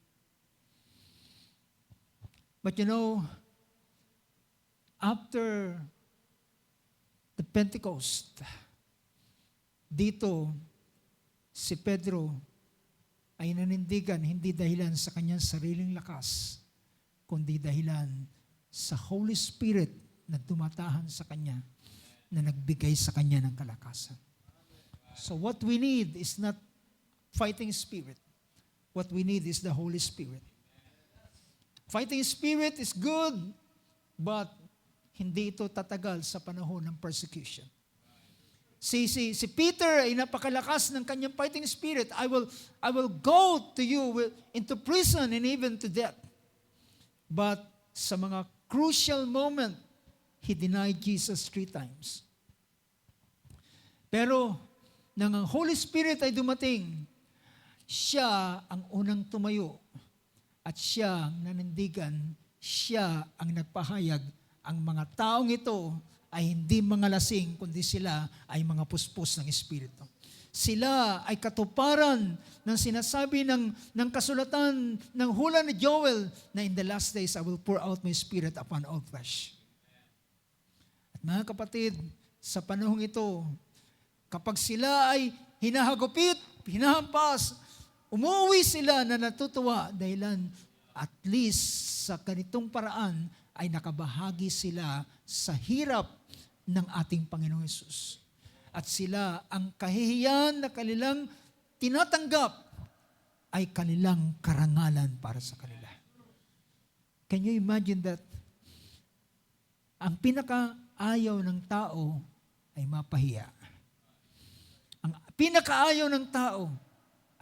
But you know, after the Pentecost, dito si Pedro ay nanindigan hindi dahilan sa kanyang sariling lakas, kundi dahilan sa Holy Spirit na dumatahan sa kanya, na nagbigay sa kanya ng kalakasan. So what we need is not fighting spirit. What we need is the Holy Spirit. Fighting spirit is good, but hindi ito tatagal sa panahon ng persecution. Si Peter ay napakalakas ng kanyang fighting spirit. I will go to you into prison and even to death. But sa mga crucial moment, he denied Jesus 3 times. Pero nang ang Holy Spirit ay dumating, siya ang unang tumayo at siya ang nanindigan, siya ang nagpahayag, ang mga taong ito ay hindi mga lasing, kundi sila ay mga puspos ng Espiritu. Sila ay katuparan ng sinasabi ng kasulatan ng hula ni Joel na in the last days I will pour out my Spirit upon all flesh. At mga kapatid, sa panahong ito, kapag sila ay hinahagupit, hinahampas, umuwi sila na natutuwa dahilan at least sa ganitong paraan ay nakabahagi sila sa hirap ng ating Panginoong Hesus. At sila, ang kahihiyan na kanilang tinatanggap ay kanilang karangalan para sa kanila. Can you imagine that? Ang pinakaayaw ng tao ay mapahiya. Ang pinakaayaw ng tao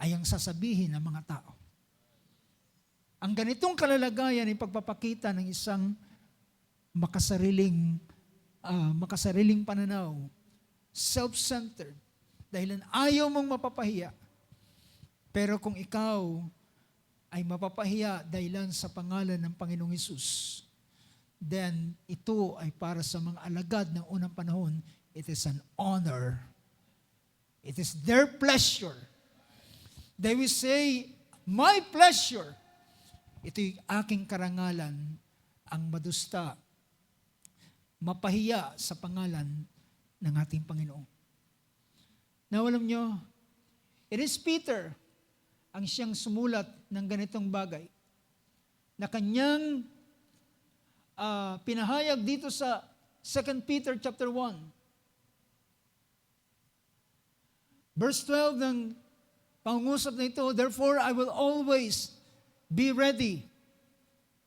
ay ang sasabihin ng mga tao. Ang ganitong kalalagayan ay pagpapakita ng isang makasariling pananaw, self-centered, dahilan ayaw mong mapapahiya. Pero kung ikaw ay mapapahiya dahilan sa pangalan ng Panginoong Hesus, then ito ay para sa mga alagad ng unang panahon. It is an honor. It is their pleasure. They will say, my pleasure. Ito'y aking karangalan, ang madusta, mapahiya sa pangalan ng ating Panginoon. Now, alam nyo, it is Peter ang siyang sumulat ng ganitong bagay na kanyang pinahayag dito sa 2 Peter chapter 1. Verse 12 ng pangungusap na ito, therefore I will always be ready.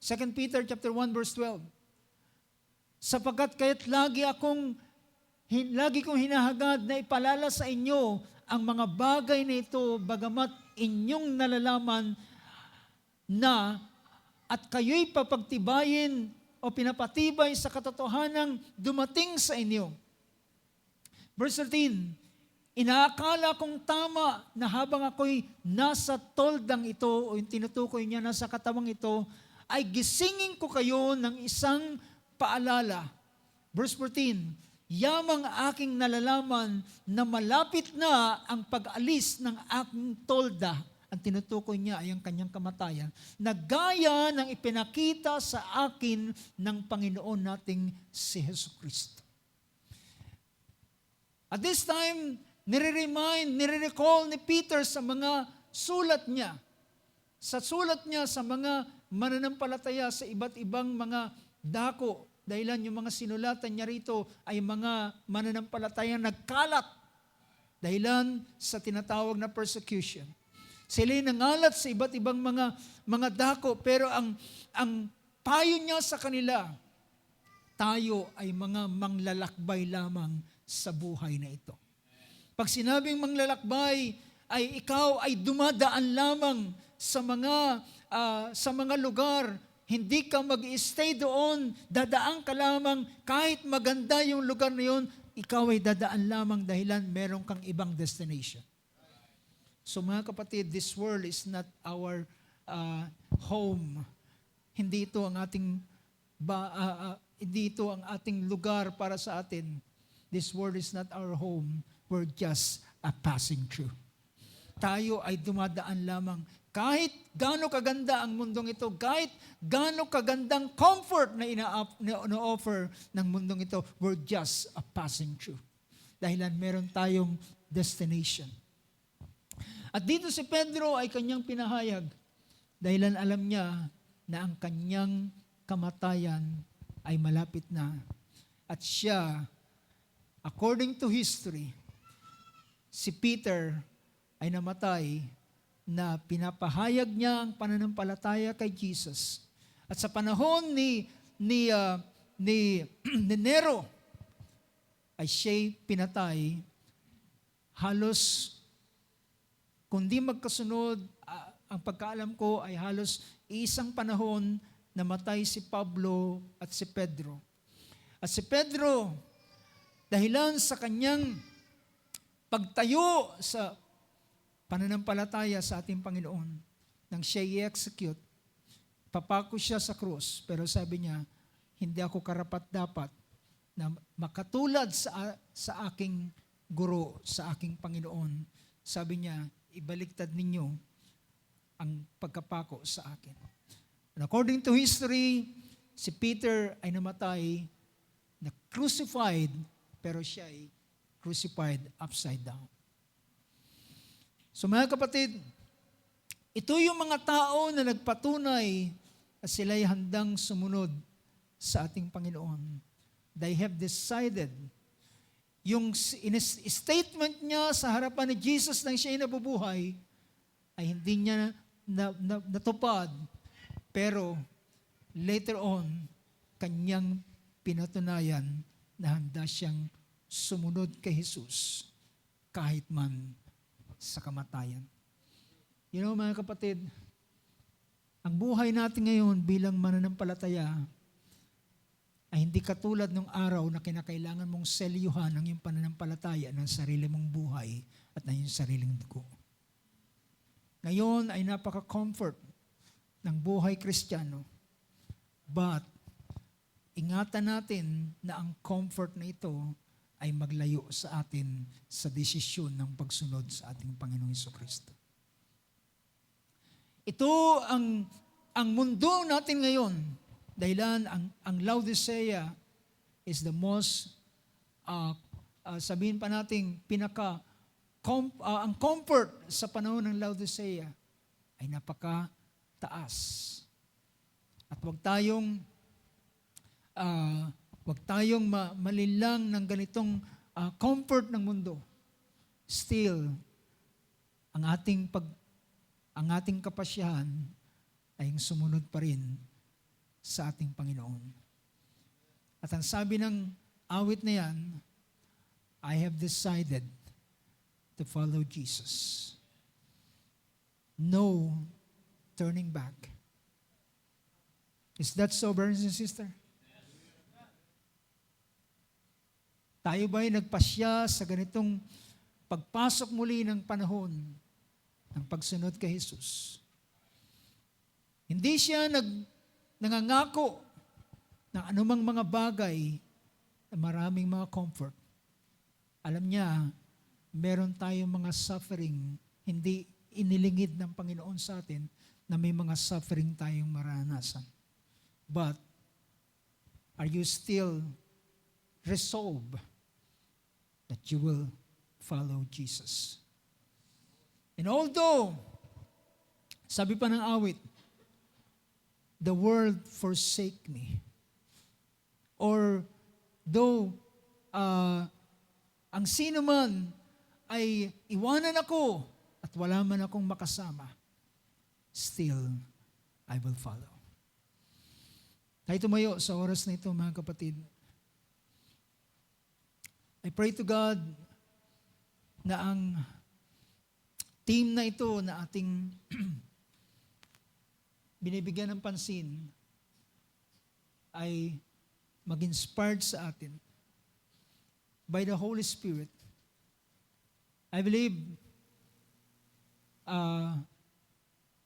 2 Peter chapter 1 verse 12. Sapagkat kaya't lagi kong hinahagad na ipalala sa inyo ang mga bagay na ito, bagamat inyong nalalaman na at kayo'y papagtibayin o pinapatibay sa katotohanang dumating sa inyo. Verse 13, inaakala kong tama na habang ako'y nasa toldang ito o yung tinutukoy niya nasa katawang ito, ay gisingin ko kayo ng isang paalala. Verse 14, yamang aking nalalaman na malapit na ang pag-alis ng aking tolda. Ang tinutukoy niya ay ang kanyang kamatayan, na gaya ng ipinakita sa akin ng Panginoon nating si Jesucristo. At this time, nire-recall ni Peter sa mga sulat niya. Sa sulat niya sa mga mananampalataya sa iba't ibang mga dako. Dahilan yung mga sinulatan niya rito ay mga mananampalataya nagkalat. Dahilan sa tinatawag na persecution. Sila'y nangalat sa iba't ibang mga dako, pero ang payo niya sa kanila, tayo ay mga manglalakbay lamang sa buhay na ito. Pag sinabing manglalakbay, ay ikaw ay dumadaan lamang sa mga lugar. Hindi ka mag-stay doon, dadaan ka lamang, kahit maganda yung lugar na yun, ikaw ay dadaan lamang dahilan meron kang ibang destination. So mga kapatid, this world is not our home. Hindi ito ang ating lugar para sa atin. This world is not our home. We're just a passing through. Tayo ay dumadaan lamang. Kahit gaano kaganda ang mundong ito, kahit gaano kagandang comfort na ina-offer ng mundong ito, we're just a passing through. Dahilan meron tayong destination. At dito si Pedro ay kanyang pinahayag, dahilan alam niya na ang kanyang kamatayan ay malapit na. At siya, according to history, si Peter ay namatay na pinapahayag niya ang pananampalataya kay Jesus. At sa panahon ni Nero ay siya'y pinatay. Halos, kundi magkasunod, ang pagkaalam ko ay halos isang panahon namatay si Pablo at si Pedro. At si Pedro, dahilan sa kanyang pagtayo sa pananampalataya sa ating Panginoon, nang siya i-execute, papako siya sa krus, pero sabi niya, hindi ako karapat-dapat na makatulad sa aking guro, sa aking Panginoon. Sabi niya, ibaliktad ninyo ang pagkapako sa akin. And according to history, si Peter ay namatay na crucified, pero siya ay crucified upside down. So mga kapatid, ito yung mga tao na nagpatunay na sila'y handang sumunod sa ating Panginoon. They have decided. Yung statement niya sa harapan ni Jesus nang siya'y nabubuhay, ay hindi niya natupad. Pero later on, kanyang pinatunayan na handa siyang sumunod kay Jesus kahit man sa kamatayan. You know, mga kapatid, ang buhay natin ngayon bilang mananampalataya ay hindi katulad ng araw na kinakailangan mong selyuhan ang iyong pananampalataya ng sarili mong buhay at ng iyong sariling dugo. Ngayon ay napaka-comfort ng buhay Kristiyano. But, ingatan natin na ang comfort na ito ay maglayo sa atin sa desisyon ng pagsunod sa ating Panginoong Hesukristo. Ito ang mundo natin ngayon. Dahilan ang Laodicea is the most, sabihin pa natin, ang comfort sa panahon ng Laodicea ay napaka-taas. At huwag tayong malilang ng ganitong comfort ng mundo. Still, ang ating kapasyahan ay sumunod pa rin sa ating Panginoon. At ang sabi ng awit na yan, I have decided to follow Jesus. No turning back. Is that so, brothers and sisters? Tayo ba'y nagpasya sa ganitong pagpasok muli ng panahon ng pagsunod kay Jesus? Hindi siya nangangako ng anumang mga bagay na maraming mga comfort. Alam niya, meron tayong mga suffering, hindi inilingid ng Panginoon sa atin na may mga suffering tayong maranasan. But, are you still resolved that you will follow Jesus? And although, sabi pa ng awit, the world forsake me. Or though ang sino man ay iwanan ako at wala man akong makasama, still I will follow. Tayo tumayo sa oras na ito, mga kapatid. I pray to God na ang team na ito na ating binibigyan ng pansin ay mag-inspired sa atin by the Holy Spirit. I believe,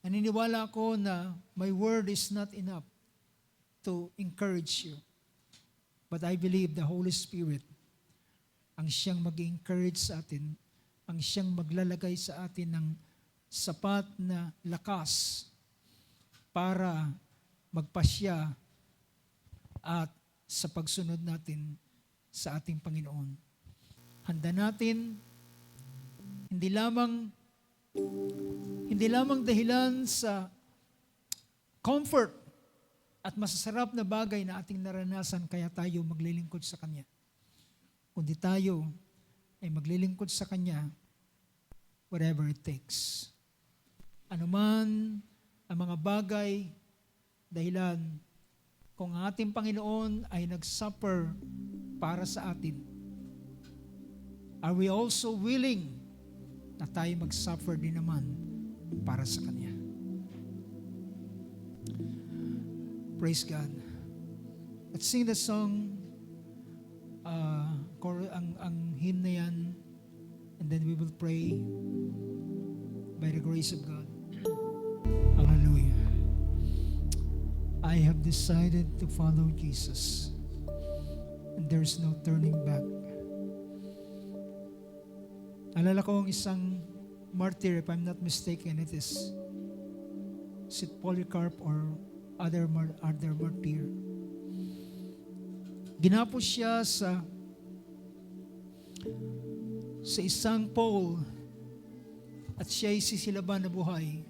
naniniwala ako na my word is not enough to encourage you. But I believe the Holy Spirit ang siyang mag-encourage sa atin, ang siyang maglalagay sa atin ng sapat na lakas para magpasya at sa pagsunod natin sa ating Panginoon. Handa natin hindi lamang dahilan sa comfort at masasarap na bagay na ating naranasan kaya tayo maglilingkod sa Kanya, kundi tayo ay maglilingkod sa Kanya whatever it takes. Anuman ang mga bagay, dahilan kung ang ating Panginoon ay nag-suffer para sa atin, are we also willing na tayo mag-suffer din naman para sa Kanya? Praise God. Let's sing the song, ang hymn na yan, and then we will pray by the grace of God. Hallelujah. I have decided to follow Jesus, and there's no turning back. Alala ko ang isang martyr, if I'm not mistaken, it is Polycarp or other martyr. Ginapos siya sa isang pole at siya ay sisilaban na buhay.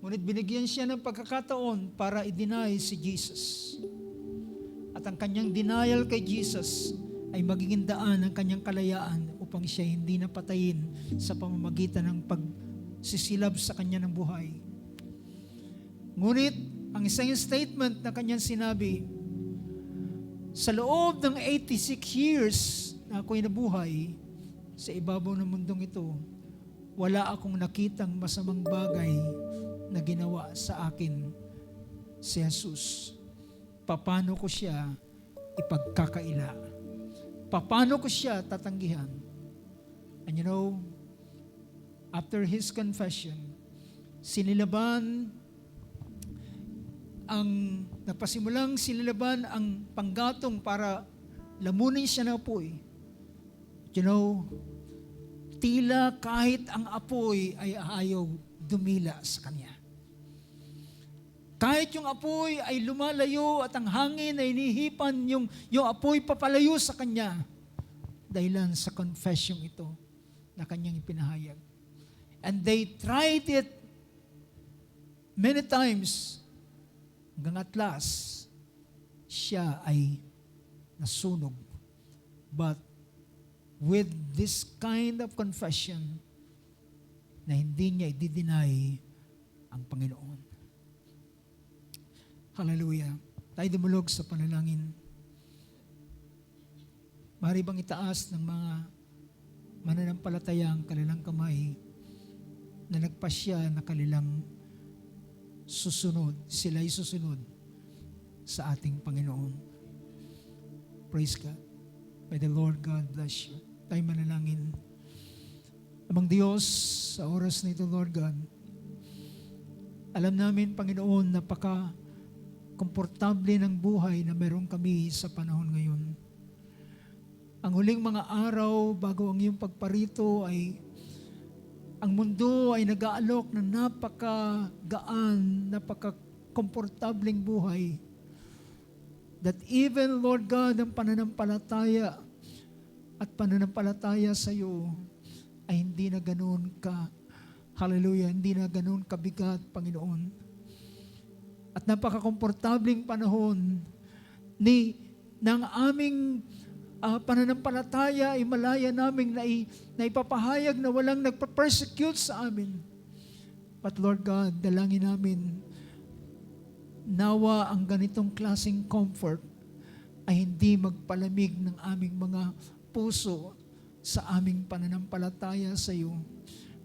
Ngunit binigyan siya ng pagkakataon para i-deny si Jesus. At ang kanyang denial kay Jesus ay magiging daan ng kanyang kalayaan upang siya hindi napatayin sa pamamagitan ng pagsisilab sa kanya ng buhay. Ngunit, ang isang statement na kanyang sinabi, sa loob ng 86 years na ako'y nabuhay sa ibabaw ng mundong ito, wala akong nakitang masamang bagay na ginawa sa akin si Jesus. paano ko siya ipagkakaila? Paano ko siya tatanggihan? And you know, after his confession, nagpasimulang sinilaban ang panggatong para lamunin siya ng apoy. You know, tila kahit ang apoy ay ayaw dumila sa kanya. Kahit yung apoy ay lumalayo at ang hangin ay inihipan yung apoy papalayo sa kanya, dahilan sa confession ito na kanyang ipinahayag. And they tried it many times hanggang at last, siya ay nasunog. But with this kind of confession na hindi niya i-deny ang Panginoon. Hallelujah. Tayo dumulog sa panalangin. Maaari bang itaas ng mga mananampalataya ang kanilang kamay na nagpasya na kanilang sila'y susunod sa ating Panginoon. Praise God. May the Lord God bless you. Tayo manalangin. Amang Diyos, sa oras na ito, Lord God, alam namin, Panginoon, komportable ng buhay na meron kami sa panahon ngayon. Ang huling mga araw bago ang iyong pagparito ay ang mundo ay nag-aalok ng napakagaan, napaka-komportableng buhay. That even, Lord God, ang pananampalataya sa iyo ay hindi na ganoon hallelujah, hindi na ganoon kabigat, Panginoon. At napaka-komportabling panahon ng aming pananampalataya ay malaya naming na ipapahayag na walang nagpa-persecute sa amin. But Lord God, dalangin namin, nawa ang ganitong klaseng comfort ay hindi magpalamig ng aming mga puso sa aming pananampalataya sa iyo.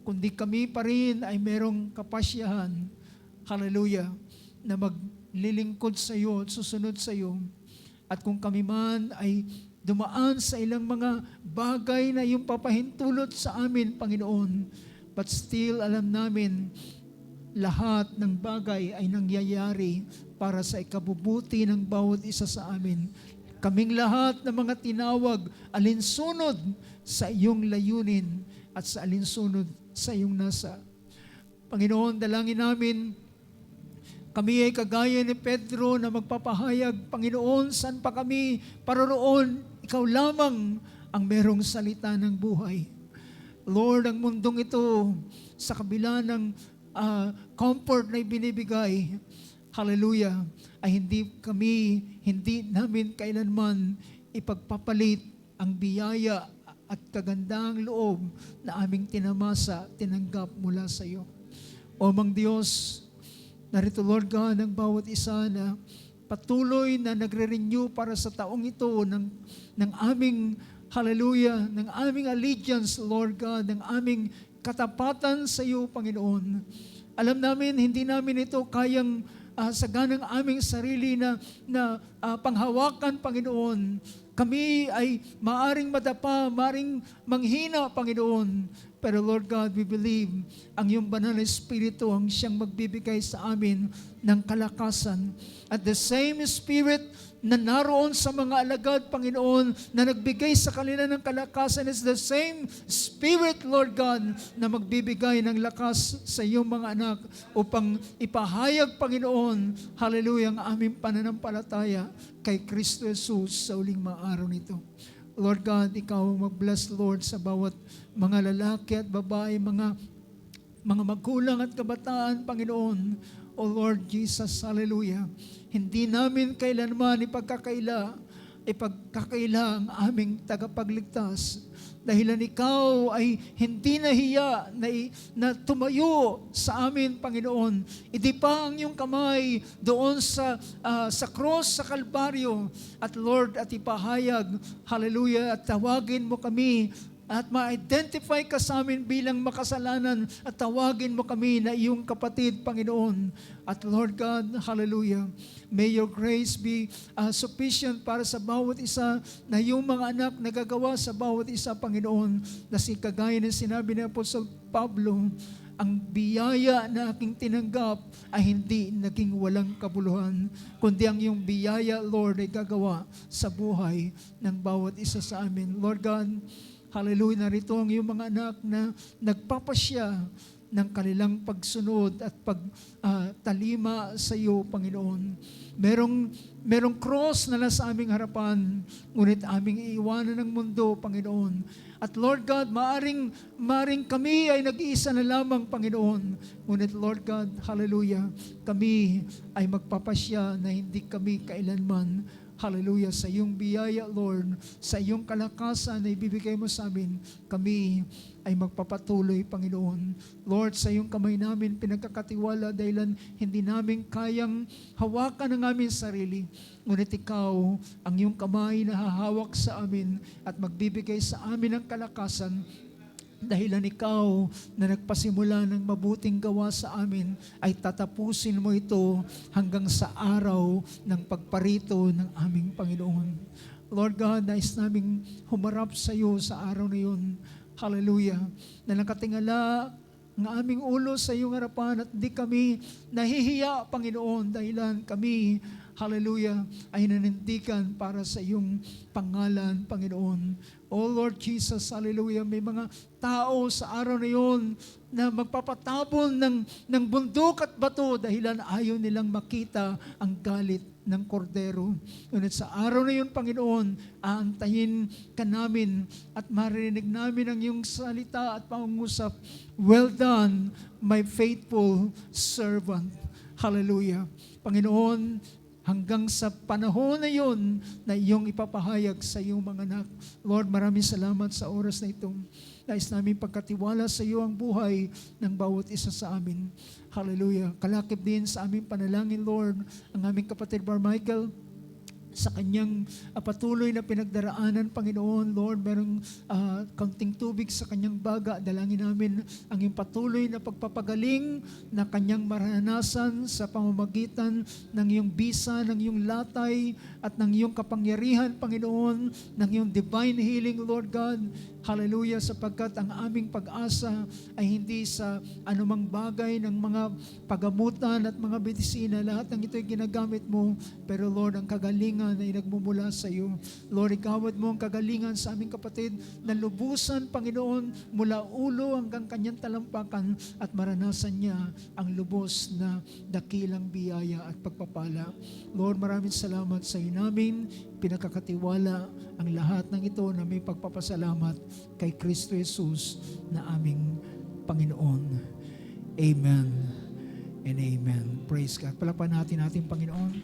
Kundi kami pa rin ay merong kapasyahan, hallelujah, na maglilingkod sa iyo at susunod sa iyo. At kung kami man ay dumaan sa ilang mga bagay na iyong papahintulot sa amin, Panginoon, but still alam namin, lahat ng bagay ay nangyayari para sa ikabubuti ng bawat isa sa amin. Kaming lahat ng mga tinawag, alinsunod sa iyong layunin at sa alinsunod sa iyong nasa. Panginoon, dalangin namin, kami ay kagaya ni Pedro na magpapahayag, Panginoon, saan pa kami paroroon? Ikaw lamang ang merong salita ng buhay. Lord, ang mundong ito, sa kabila ng comfort na ibinibigay, hallelujah, ay hindi namin kailanman ipagpapalit ang biyaya at kagandang loob na aming tinanggap mula sa iyo. O Mang Diyos, narito, Lord God, ang bawat isa na patuloy na nagre-renew para sa taong ito ng aming, hallelujah, ng aming allegiance, Lord God, ng aming katapatan sa iyo, Panginoon. Alam namin, hindi namin ito kayang saganang aming sarili na panghawakan, Panginoon. Kami ay maaring madapa, maaring manghina, Panginoon. Pero Lord God, we believe ang iyong banal na Espiritu ang siyang magbibigay sa amin ng kalakasan. At the same Spirit na naroon sa mga alagad, Panginoon, na nagbigay sa kanila ng kalakasan is the same Spirit, Lord God, na magbibigay ng lakas sa iyong mga anak upang ipahayag, Panginoon, hallelujah, ang aming pananampalataya kay Kristo Jesus sa uling mga araw nito. Lord God, ikaw ang mag-bless, Lord, sa bawat mga lalaki at babae, mga magulang at kabataan, Panginoon. O Lord Jesus, hallelujah. Hindi namin kailanman ipagkakaila ang aming tagapagligtas. Dahilan ikaw ay hindi nahiya na tumayo sa amin, Panginoon. Idipa ang iyong kamay doon sa cross, sa Kalbaryo. At Lord, at ipahayag, hallelujah, at tawagin mo kami at ma-identify ka sa amin bilang makasalanan at tawagin mo kami na iyong kapatid, Panginoon. At Lord God, hallelujah, may your grace be sufficient para sa bawat isa na yung mga anak nagagawa sa bawat isa, Panginoon, na kagaya ng sinabi ni Apostol Pablo, ang biyaya na aking tinanggap ay hindi naging walang kabuluhan, kundi ang iyong biyaya, Lord, ay gagawa sa buhay ng bawat isa sa amin. Lord God, hallelujah, narito ang iyong mga anak na nagpapasya ng kanilang pagsunod at pagtalima sa iyo, Panginoon. Merong cross na nasa aming harapan, ngunit aming iiwanan ng mundo, Panginoon. At Lord God, maaring kami ay nag-iisa na lamang, Panginoon. Ngunit Lord God, hallelujah, kami ay magpapasya na hindi kami kailanman, hallelujah, sa iyong biyaya, Lord, sa iyong kalakasan na ibibigay mo sa amin, kami ay magpapatuloy, Panginoon. Lord, sa iyong kamay namin pinagkakatiwala dahilan hindi namin kayang hawakan ang aming sarili. Ngunit ikaw, ang iyong kamay na hahawak sa amin at magbibigay sa amin ng kalakasan, dahilan ikaw na nagpasimula ng mabuting gawa sa amin, ay tatapusin mo ito hanggang sa araw ng pagparito ng aming Panginoon. Lord God, nais naming humarap sa iyo sa araw na yun. Hallelujah. Na nakatingala ang aming ulo sa iyong harapan at di kami nahihiya, Panginoon, dahilan kami, hallelujah, ay nanindigan para sa iyong pangalan, Panginoon. Oh Lord Jesus, hallelujah, may mga tao sa araw na yun na magpapatapon ng bundok at bato dahilan ayaw nilang makita ang galit ng kordero. Ngunit sa araw na yun, Panginoon, aantayin ka namin at marinig namin ang iyong salita at pangungusap. Well done, my faithful servant. Hallelujah. Panginoon, hanggang sa panahon na yun na iyong ipapahayag sa iyong mga anak. Lord, maraming salamat sa oras na ito. Nais namin pagkatiwala sa iyo ang buhay ng bawat isa sa amin. Hallelujah. Kalakip din sa aming panalangin, Lord, ang aming kapatid Brother Michael, sa kanyang patuloy na pinagdaraanan, Panginoon. Lord, merong kaunting tubig sa kanyang baga. Dalangin namin ang iyong patuloy na pagpapagaling na kanyang maranasan sa pamamagitan ng iyong bisa, ng iyong latay, at ng iyong kapangyarihan, Panginoon, ng iyong divine healing, Lord God. Hallelujah, sapagkat ang aming pag-asa ay hindi sa anumang bagay ng mga pagamutan at mga medisina. Lahat ng ito ay ginagamit mo, pero Lord, ang kagalingan ay nagmumula sa iyo. Lord, ikawad mo ang kagalingan sa aming kapatid na lubusan, Panginoon, mula ulo hanggang kanyang talampakan at maranasan niya ang lubos na dakilang biyaya at pagpapala. Lord, maraming salamat sa iyo namin. Pinagkakatiwala ang lahat ng ito na may pagpapasalamat kay Kristo Jesus na aming Panginoon. Amen and amen. Praise God. Palapanan natin Panginoon.